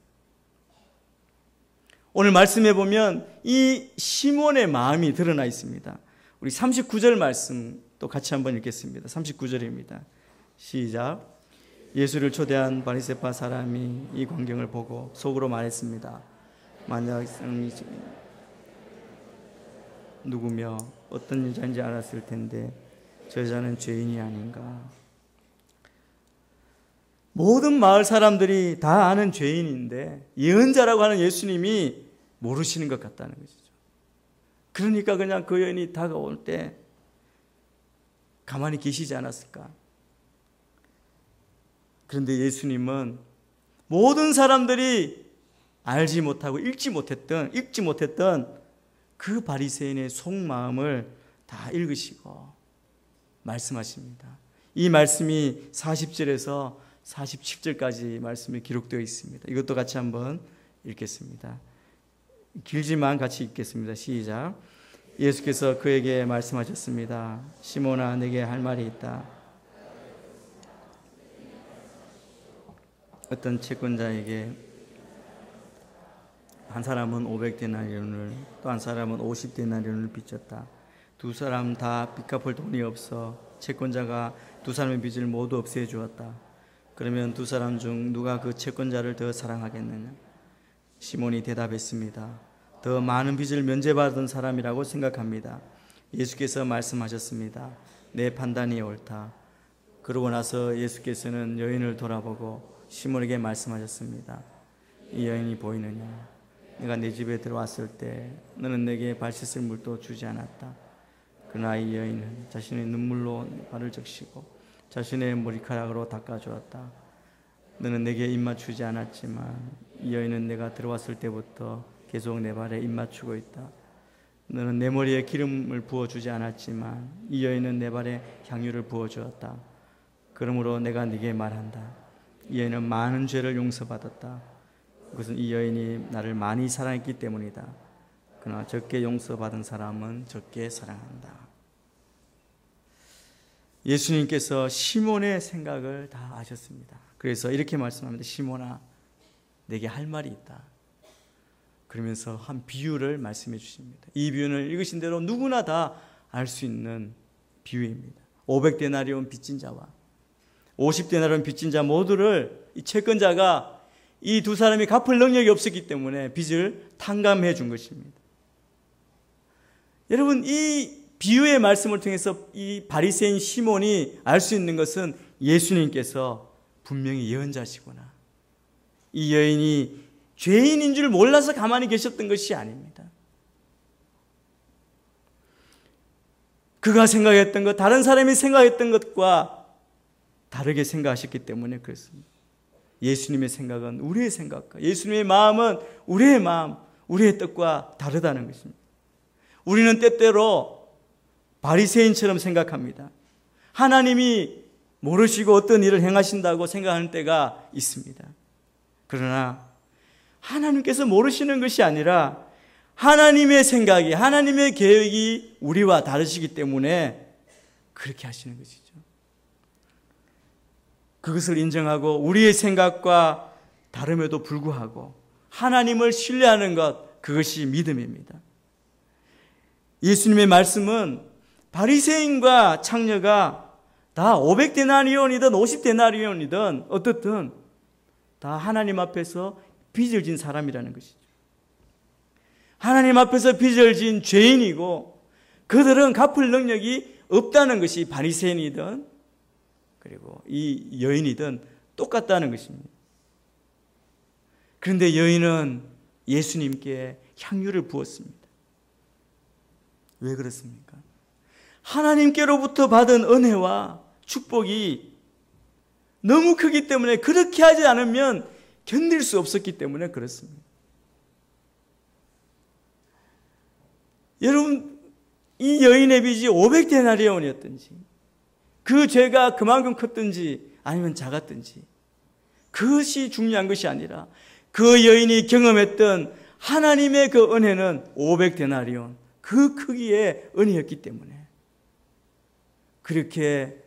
오늘 말씀해 보면 이 시몬의 마음이 드러나 있습니다. 우리 39절 말씀 또 같이 한번 읽겠습니다. 39절입니다. 시작. 예수를 초대한 바리새파 사람이 이 광경을 보고 속으로 말했습니다. 만약 사람이 누구며 어떤 여자인지 알았을 텐데 저 여자는 죄인이 아닌가. 모든 마을 사람들이 다 아는 죄인인데 예언자라고 하는 예수님이 모르시는 것 같다는 것이죠. 그러니까 그냥 그 여인이 다가올 때 가만히 계시지 않았을까. 그런데 예수님은 모든 사람들이 알지 못하고 읽지 못했던 그 바리새인의 속마음을 다 읽으시고 말씀하십니다. 이 말씀이 40절에서 47절까지 말씀이 기록되어 있습니다. 이것도 같이 한번 읽겠습니다. 길지만 같이 읽겠습니다. 시작. 예수께서 그에게 말씀하셨습니다. 시몬아, 내게 할 말이 있다. 어떤 채권자에게 한 사람은 500데나리온을 또 한 사람은 50데나리온을 빚졌다. 두 사람 다 빚 갚을 돈이 없어 채권자가 두 사람의 빚을 모두 없애 주었다. 그러면 두 사람 중 누가 그 채권자를 더 사랑하겠느냐? 시몬이 대답했습니다. 더 많은 빚을 면제받은 사람이라고 생각합니다. 예수께서 말씀하셨습니다. 내 판단이 옳다. 그러고 나서 예수께서는 여인을 돌아보고 시몬에게 말씀하셨습니다. 이 여인이 보이느냐? 내가 네 집에 들어왔을 때 너는 내게 발 씻을 물도 주지 않았다. 그러나 이 여인은 자신의 눈물로 발을 적시고 자신의 머리카락으로 닦아주었다. 너는 내게 입 맞추지 않았지만 이 여인은 내가 들어왔을 때부터 계속 내 발에 입 맞추고 있다. 너는 내 머리에 기름을 부어주지 않았지만 이 여인은 내 발에 향유를 부어주었다. 그러므로 내가 네게 말한다. 이 여인은 많은 죄를 용서받았다. 그것은 이 여인이 나를 많이 사랑했기 때문이다. 그러나 적게 용서받은 사람은 적게 사랑한다. 예수님께서 시몬의 생각을 다 아셨습니다. 그래서 이렇게 말씀합니다. 시몬아, 내게 할 말이 있다. 그러면서 한 비유를 말씀해 주십니다. 이 비유는 읽으신 대로 누구나 다 알 수 있는 비유입니다. 500데나리온 빚진 자와 50데나리온 빚진 자 모두를 이 채권자가 이 두 사람이 갚을 능력이 없었기 때문에 빚을 탕감해 준 것입니다. 여러분, 이 비유의 말씀을 통해서 이 바리새인 시몬이 알 수 있는 것은 예수님께서 분명히 예언자시구나. 이 여인이 죄인인 줄 몰라서 가만히 계셨던 것이 아닙니다. 그가 생각했던 것, 다른 사람이 생각했던 것과 다르게 생각하셨기 때문에 그렇습니다. 예수님의 생각은 우리의 생각과 예수님의 마음은 우리의 마음, 우리의 뜻과 다르다는 것입니다. 우리는 때때로 바리새인처럼 생각합니다. 하나님이 모르시고 어떤 일을 행하신다고 생각하는 때가 있습니다. 그러나 하나님께서 모르시는 것이 아니라 하나님의 생각이, 하나님의 계획이 우리와 다르시기 때문에 그렇게 하시는 것이죠. 그것을 인정하고 우리의 생각과 다름에도 불구하고 하나님을 신뢰하는 것, 그것이 믿음입니다. 예수님의 말씀은 바리새인과 창녀가 다 500데나리온이든 50데나리온이든 어떻든 다 하나님 앞에서 빚을 진 사람이라는 것이죠. 하나님 앞에서 빚을 진 죄인이고 그들은 갚을 능력이 없다는 것이 바리새인이든 그리고 이 여인이든 똑같다는 것입니다. 그런데 여인은 예수님께 향유를 부었습니다. 왜 그렇습니까? 하나님께로부터 받은 은혜와 축복이 너무 크기 때문에, 그렇게 하지 않으면 견딜 수 없었기 때문에 그렇습니다. 여러분, 이 여인의 빚이 500데나리온이었든지 그 죄가 그만큼 컸든지 아니면 작았든지 그것이 중요한 것이 아니라 그 여인이 경험했던 하나님의 그 은혜는 500데나리온, 그 크기의 은혜였기 때문에 그렇게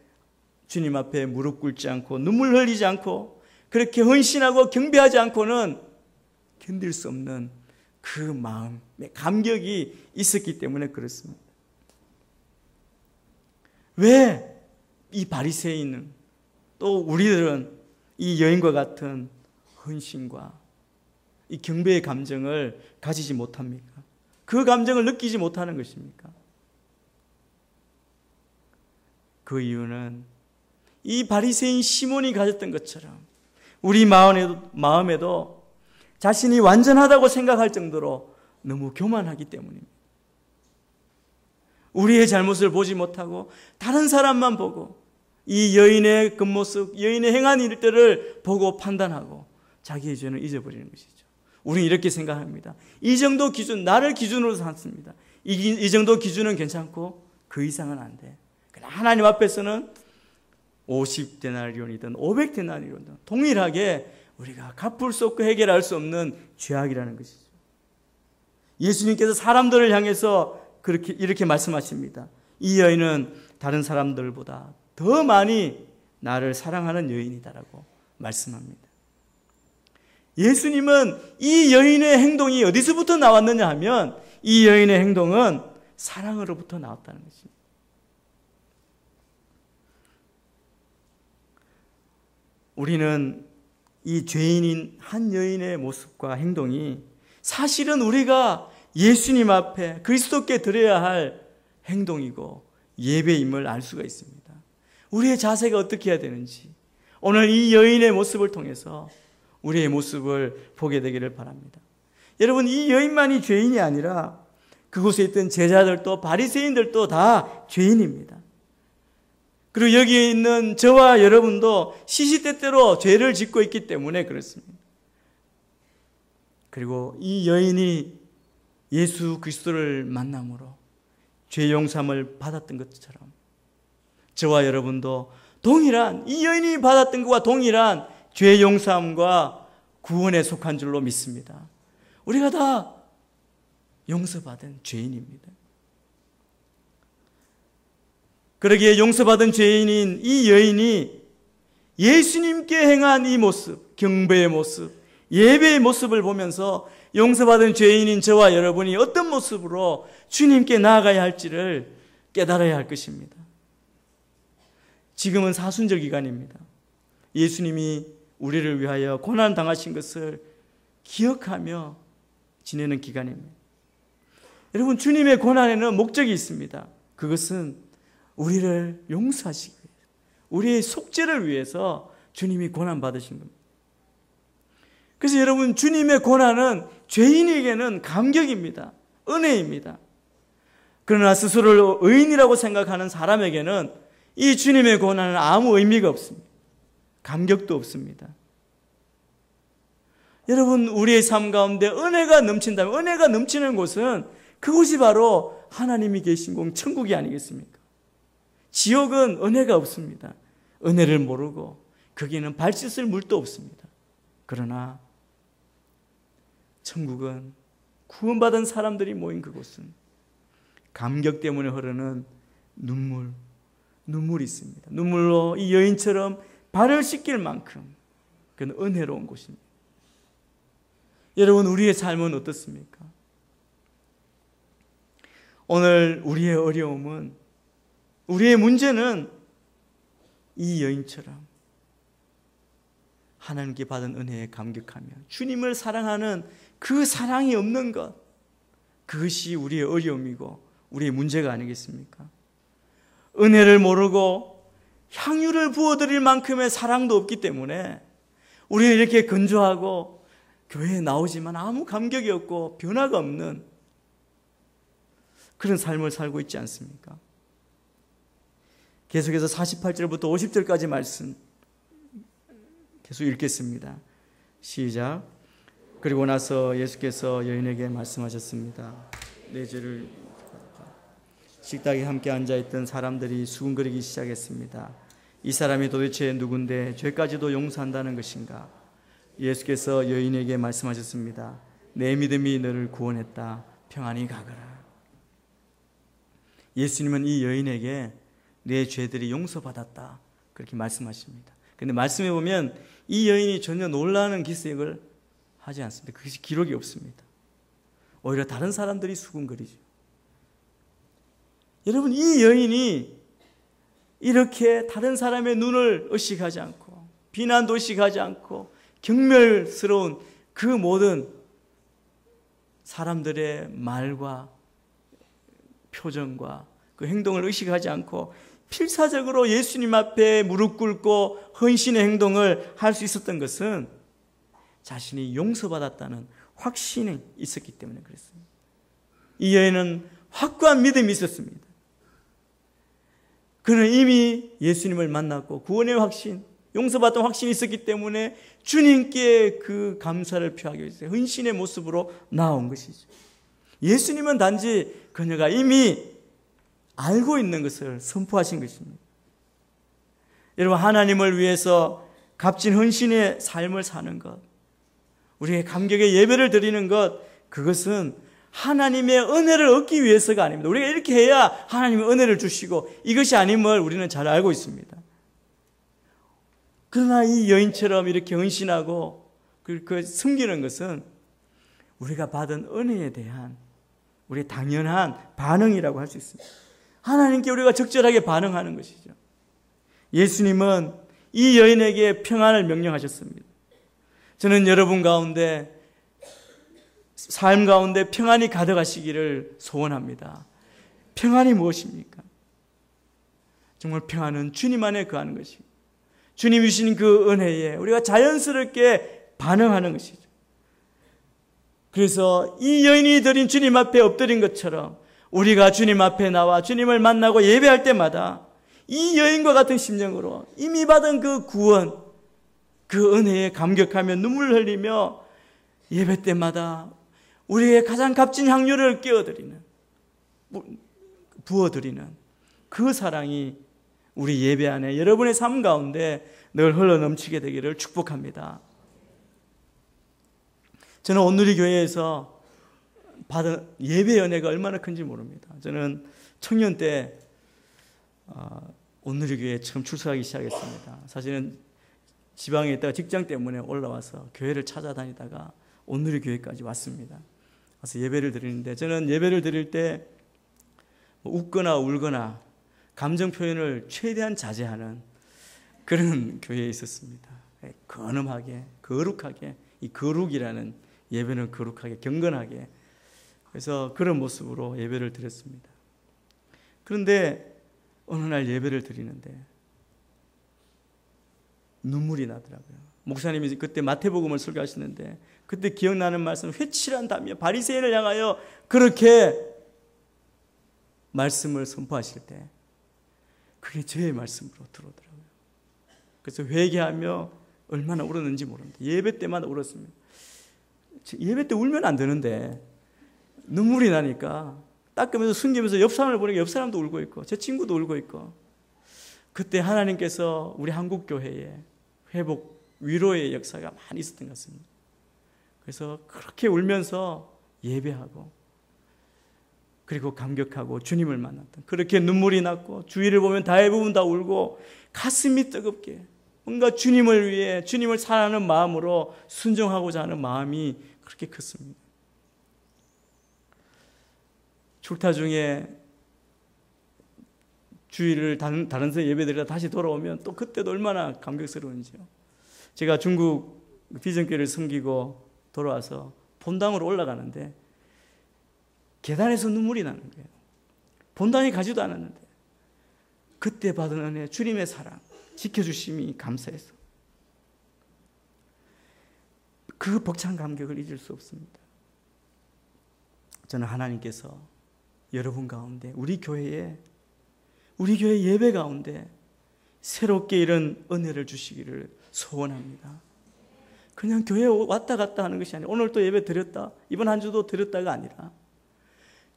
주님 앞에 무릎 꿇지 않고 눈물 흘리지 않고 그렇게 헌신하고 경배하지 않고는 견딜 수 없는 그 마음의 감격이 있었기 때문에 그렇습니다. 왜 이 바리새인은 또 우리들은 이 여인과 같은 헌신과 이 경배의 감정을 가지지 못합니까? 그 감정을 느끼지 못하는 것입니까? 그 이유는 이 바리새인 시몬이 가졌던 것처럼 우리 마음에도 자신이 완전하다고 생각할 정도로 너무 교만하기 때문입니다. 우리의 잘못을 보지 못하고 다른 사람만 보고 이 여인의 겉모습, 여인의 행한 일들을 보고 판단하고 자기의 죄는 잊어버리는 것이죠. 우리는 이렇게 생각합니다. 이 정도 기준, 나를 기준으로 삼습니다. 이 정도 기준은 괜찮고 그 이상은 안 돼. 그러나 하나님 앞에서는 50데나리온이든 500데나리온이든 동일하게 우리가 갚을 수 없고 해결할 수 없는 죄악이라는 것이죠. 예수님께서 사람들을 향해서 이렇게 말씀하십니다. 이 여인은 다른 사람들보다 더 많이 나를 사랑하는 여인이다라고 말씀합니다. 예수님은 이 여인의 행동이 어디서부터 나왔느냐 하면 이 여인의 행동은 사랑으로부터 나왔다는 것입니다. 우리는 이 죄인인 한 여인의 모습과 행동이 사실은 우리가 예수님 앞에 그리스도께 드려야 할 행동이고 예배임을 알 수가 있습니다. 우리의 자세가 어떻게 해야 되는지 오늘 이 여인의 모습을 통해서 우리의 모습을 보게 되기를 바랍니다. 여러분, 이 여인만이 죄인이 아니라 그곳에 있던 제자들도 바리새인들도 다 죄인입니다. 그리고 여기에 있는 저와 여러분도 시시때때로 죄를 짓고 있기 때문에 그렇습니다. 그리고 이 여인이 예수 그리스도를 만남으로 죄 용서함을 받았던 것처럼 저와 여러분도 동일한, 이 여인이 받았던 것과 동일한 죄 용서함과 구원에 속한 줄로 믿습니다. 우리가 다 용서받은 죄인입니다. 그러기에 용서받은 죄인인 이 여인이 예수님께 행한 이 모습, 경배의 모습, 예배의 모습을 보면서 용서받은 죄인인 저와 여러분이 어떤 모습으로 주님께 나아가야 할지를 깨달아야 할 것입니다. 지금은 사순절 기간입니다. 예수님이 우리를 위하여 고난 당하신 것을 기억하며 지내는 기간입니다. 여러분, 주님의 고난에는 목적이 있습니다. 그것은 우리를 용서하시기 위해서, 우리의 속죄를 위해서 주님이 고난 받으신 겁니다. 그래서 여러분, 주님의 고난은 죄인에게는 감격입니다. 은혜입니다. 그러나 스스로를 의인이라고 생각하는 사람에게는 이 주님의 고난은 아무 의미가 없습니다. 감격도 없습니다. 여러분, 우리의 삶 가운데 은혜가 넘친다면, 은혜가 넘치는 곳은 그곳이 바로 하나님이 계신 곳, 천국이 아니겠습니까? 지옥은 은혜가 없습니다. 은혜를 모르고 거기는 발 씻을 물도 없습니다. 그러나 천국은 구원받은 사람들이 모인 그곳은 감격 때문에 흐르는 눈물이 있습니다. 눈물로 이 여인처럼 발을 씻길 만큼 그건 은혜로운 곳입니다. 여러분, 우리의 삶은 어떻습니까? 오늘 우리의 어려움은, 우리의 문제는 이 여인처럼 하나님께 받은 은혜에 감격하며 주님을 사랑하는 그 사랑이 없는 것, 그것이 우리의 어려움이고 우리의 문제가 아니겠습니까? 은혜를 모르고 향유를 부어드릴 만큼의 사랑도 없기 때문에 우리는 이렇게 건조하고 교회에 나오지만 아무 감격이 없고 변화가 없는 그런 삶을 살고 있지 않습니까? 계속해서 48절부터 50절까지 말씀 계속 읽겠습니다. 시작. 그리고 나서 예수께서 여인에게 말씀하셨습니다. 내 죄를 식탁에 함께 앉아있던 사람들이 수군거리기 시작했습니다. 이 사람이 도대체 누군데 죄까지도 용서한다는 것인가? 예수께서 여인에게 말씀하셨습니다. 내 믿음이 너를 구원했다. 평안히 가거라. 예수님은 이 여인에게 내 죄들이 용서받았다, 그렇게 말씀하십니다. 그런데 말씀해 보면 이 여인이 전혀 놀라는 기색을 하지 않습니다. 그것이 기록이 없습니다. 오히려 다른 사람들이 수군거리죠. 여러분, 이 여인이 이렇게 다른 사람의 눈을 의식하지 않고 비난도 의식하지 않고 경멸스러운 그 모든 사람들의 말과 표정과 그 행동을 의식하지 않고 필사적으로 예수님 앞에 무릎 꿇고 헌신의 행동을 할 수 있었던 것은 자신이 용서받았다는 확신이 있었기 때문에 그랬습니다. 이 여인은 확고한 믿음이 있었습니다. 그는 이미 예수님을 만났고 구원의 확신, 용서받은 확신이 있었기 때문에 주님께 그 감사를 표하기 위해서 헌신의 모습으로 나온 것이죠. 예수님은 단지 그녀가 이미 알고 있는 것을 선포하신 것입니다. 여러분, 하나님을 위해서 값진 헌신의 삶을 사는 것, 우리의 감격의 예배를 드리는 것, 그것은 하나님의 은혜를 얻기 위해서가 아닙니다. 우리가 이렇게 해야 하나님의 은혜를 주시고 이것이 아님을 우리는 잘 알고 있습니다. 그러나 이 여인처럼 이렇게 헌신하고 그 섬기는 것은 우리가 받은 은혜에 대한 우리의 당연한 반응이라고 할 수 있습니다. 하나님께 우리가 적절하게 반응하는 것이죠. 예수님은 이 여인에게 평안을 명령하셨습니다. 저는 여러분 가운데 삶 가운데 평안이 가득하시기를 소원합니다. 평안이 무엇입니까? 정말 평안은 주님 안에 거하는 것이고 주님이 주신 그 은혜에 우리가 자연스럽게 반응하는 것이죠. 그래서 이 여인이 드린 주님 앞에 엎드린 것처럼 우리가 주님 앞에 나와 주님을 만나고 예배할 때마다 이 여인과 같은 심령으로 이미 받은 그 구원, 그 은혜에 감격하며 눈물을 흘리며 예배 때마다 우리의 가장 값진 향유를 끼어드리는, 부어드리는 그 사랑이 우리 예배 안에 여러분의 삶 가운데 늘 흘러넘치게 되기를 축복합니다. 저는 온누리교회에서 받은 예배 연회가 얼마나 큰지 모릅니다. 저는 청년 때 온누리교회에 처음 출석하기 시작했습니다. 사실은 지방에 있다가 직장 때문에 올라와서 교회를 찾아다니다가 온누리교회까지 왔습니다. 와서 예배를 드리는데 저는 예배를 드릴 때 웃거나 울거나 감정 표현을 최대한 자제하는 그런 교회에 있었습니다. 건엄하게, 거룩하게, 이 거룩이라는 예배는 거룩하게, 경건하게, 그래서 그런 모습으로 예배를 드렸습니다. 그런데 어느 날 예배를 드리는데 눈물이 나더라고요. 목사님이 그때 마태복음을 설교하시는데 그때 기억나는 말씀, 회칠한다며 바리새인을 향하여 그렇게 말씀을 선포하실 때 그게 저의 말씀으로 들어오더라고요. 그래서 회개하며 얼마나 울었는지 모릅니다. 예배 때마다 울었습니다. 예배 때 울면 안 되는데 눈물이 나니까 닦으면서 숨기면서 옆 사람을 보니까 옆 사람도 울고 있고 제 친구도 울고 있고 그때 하나님께서 우리 한국교회에 회복, 위로의 역사가 많이 있었던 것 같습니다. 그래서 그렇게 울면서 예배하고 그리고 감격하고 주님을 만났던, 그렇게 눈물이 났고 주위를 보면 대부분 다 울고 가슴이 뜨겁게 뭔가 주님을 위해 주님을 사랑하는 마음으로 순종하고자 하는 마음이 그렇게 컸습니다. 출타 중에 주일을 다른 예배드리다 다시 돌아오면 또 그때도 얼마나 감격스러운지요. 제가 중국 비전교회를 섬기고 돌아와서 본당으로 올라가는데 계단에서 눈물이 나는 거예요. 본당에 가지도 않았는데 그때 받은 은혜, 주님의 사랑, 지켜주심이 감사해서 그 벅찬 감격을 잊을 수 없습니다. 저는 하나님께서 여러분 가운데, 우리 교회 예배 가운데 새롭게 이런 은혜를 주시기를 소원합니다. 그냥 교회에 왔다 갔다 하는 것이 아니라 오늘 또 예배 드렸다, 이번 한 주도 드렸다가 아니라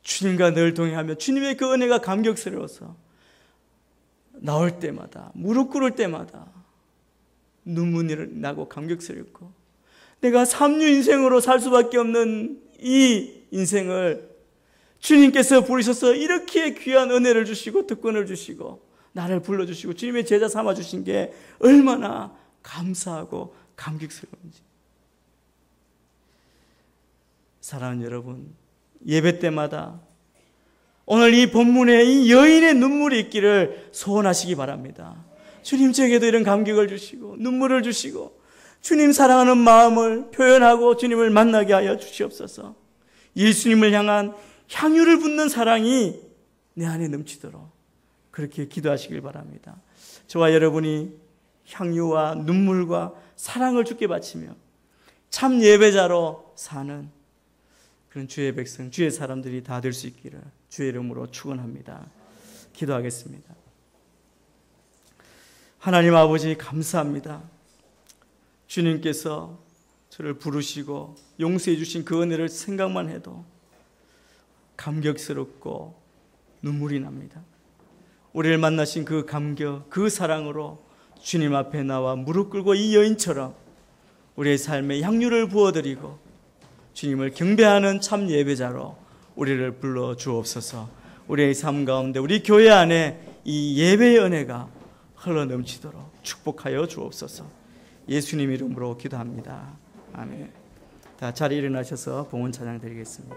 주님과 늘 동행하며 주님의 그 은혜가 감격스러워서 나올 때마다, 무릎 꿇을 때마다 눈물이 나고 감격스럽고, 내가 삼류 인생으로 살 수밖에 없는 이 인생을 주님께서 부르셔서 이렇게 귀한 은혜를 주시고 특권을 주시고 나를 불러주시고 주님의 제자 삼아주신 게 얼마나 감사하고 감격스러운지. 사랑하는 여러분, 예배 때마다 오늘 이 본문에 이 여인의 눈물이 있기를 소원하시기 바랍니다. 주님, 저에게도 이런 감격을 주시고 눈물을 주시고 주님 사랑하는 마음을 표현하고 주님을 만나게 하여 주시옵소서. 예수님을 향한 향유를 붓는 사랑이 내 안에 넘치도록 그렇게 기도하시길 바랍니다. 저와 여러분이 향유와 눈물과 사랑을 주께 바치며 참 예배자로 사는 그런 주의 백성, 주의 사람들이 다 될 수 있기를 주의 이름으로 축원합니다. 기도하겠습니다. 하나님 아버지, 감사합니다. 주님께서 저를 부르시고 용서해 주신 그 은혜를 생각만 해도 감격스럽고 눈물이 납니다. 우리를 만나신 그 감격, 그 사랑으로 주님 앞에 나와 무릎 꿇고 이 여인처럼 우리의 삶에 향유를 부어드리고 주님을 경배하는 참 예배자로 우리를 불러 주옵소서. 우리의 삶 가운데, 우리 교회 안에 이 예배의 은혜가 흘러넘치도록 축복하여 주옵소서. 예수님 이름으로 기도합니다. 아멘. 다 자리 일어나셔서 봉헌 찬양 드리겠습니다.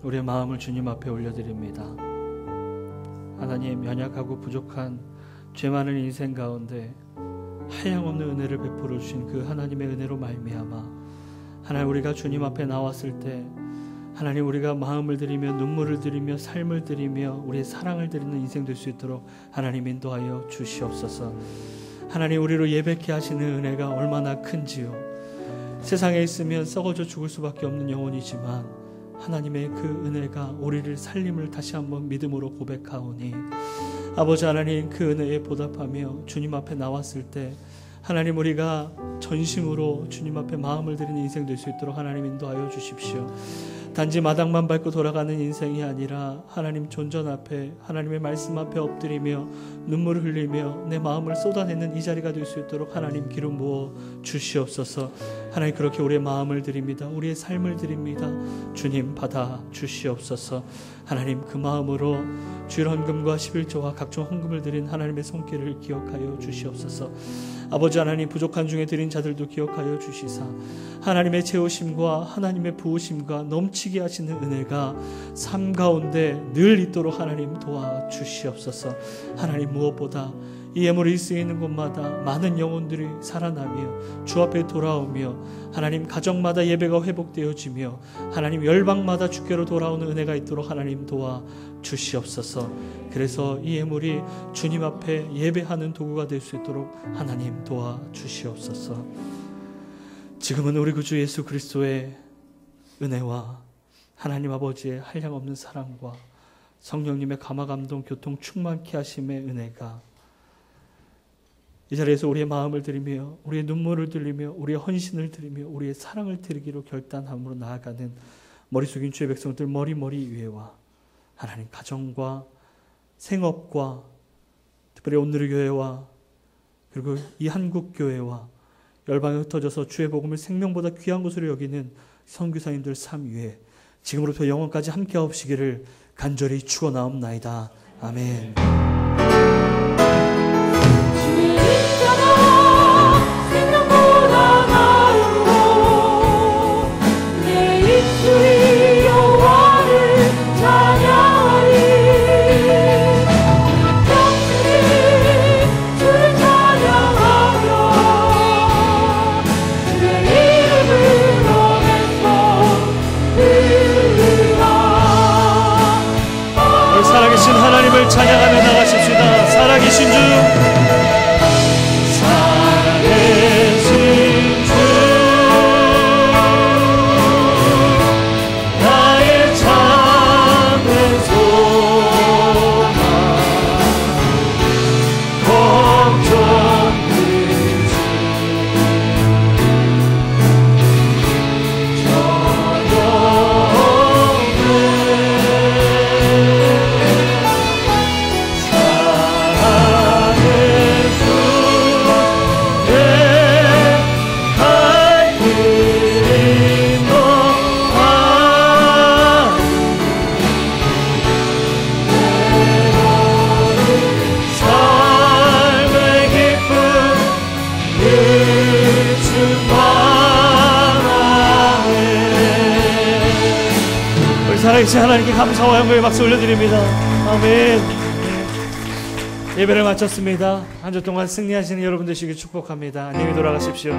우리의 마음을 주님 앞에 올려드립니다. 하나님, 연약하고 부족한 죄 많은 인생 가운데 한량없는 은혜를 베풀어 주신 그 하나님의 은혜로 말미암아 하나님, 우리가 주님 앞에 나왔을 때 하나님, 우리가 마음을 드리며 눈물을 드리며 삶을 드리며 우리의 사랑을 드리는 인생 될 수 있도록 하나님 인도하여 주시옵소서. 하나님, 우리로 예배케 하시는 은혜가 얼마나 큰지요. 세상에 있으면 썩어져 죽을 수밖에 없는 영혼이지만 하나님의 그 은혜가 우리를 살림을 다시 한번 믿음으로 고백하오니 아버지 하나님, 그 은혜에 보답하며 주님 앞에 나왔을 때 하나님, 우리가 전심으로 주님 앞에 마음을 드리는 인생 될 수 있도록 하나님 인도하여 주십시오. 단지 마당만 밟고 돌아가는 인생이 아니라 하나님 존전 앞에, 하나님의 말씀 앞에 엎드리며 눈물을 흘리며 내 마음을 쏟아내는 이 자리가 될 수 있도록 하나님 기름 부어 주시옵소서. 하나님, 그렇게 우리의 마음을 드립니다. 우리의 삶을 드립니다. 주님 받아 주시옵소서. 하나님, 그 마음으로 주일 헌금과 11조와 각종 헌금을 드린 하나님의 손길을 기억하여 주시옵소서. 아버지 하나님, 부족한 중에 드린 자들도 기억하여 주시사 하나님의 채우심과 하나님의 부으심과 넘치게 하시는 은혜가 삶 가운데 늘 있도록 하나님 도와주시옵소서. 하나님, 무엇보다 이 예물이 쓰이는 곳마다 많은 영혼들이 살아나며 주 앞에 돌아오며 하나님, 가정마다 예배가 회복되어지며 하나님, 열방마다 주께로 돌아오는 은혜가 있도록 하나님 도와주시옵소서. 그래서 이 예물이 주님 앞에 예배하는 도구가 될 수 있도록 하나님 도와주시옵소서. 지금은 우리 구주 예수 그리스도의 은혜와 하나님 아버지의 한량없는 사랑과 성령님의 감화감동 교통 충만케 하심의 은혜가 이 자리에서 우리의 마음을 드리며 우리의 눈물을 들리며 우리의 헌신을 드리며 우리의 사랑을 드리기로 결단함으로 나아가는 머리 숙인 주의 백성들 머리머리 위에와 하나님, 가정과 생업과 특별히 온누리 교회와 그리고 이 한국교회와 열방에 흩어져서 주의 복음을 생명보다 귀한 것으로 여기는 선교사님들 삶 위에 지금으로부터 영원까지 함께 하옵시기를 간절히 축원하옵나이다. 아멘. 생명보다 나으로 내 입술이 여호와를 찬양하리. 평생 주를 찬양하며 주의 이름을 오면서 들으라. 우리 살아계신 하나님을 찬양하며 나가십시다. 살아계신 주, 살아계신 하나님께 감사와 영광의 박수 올려드립니다. 아멘. 예배를 마쳤습니다. 한 주 동안 승리하시는 여러분 되시길 축복합니다. 안녕히 돌아가십시오.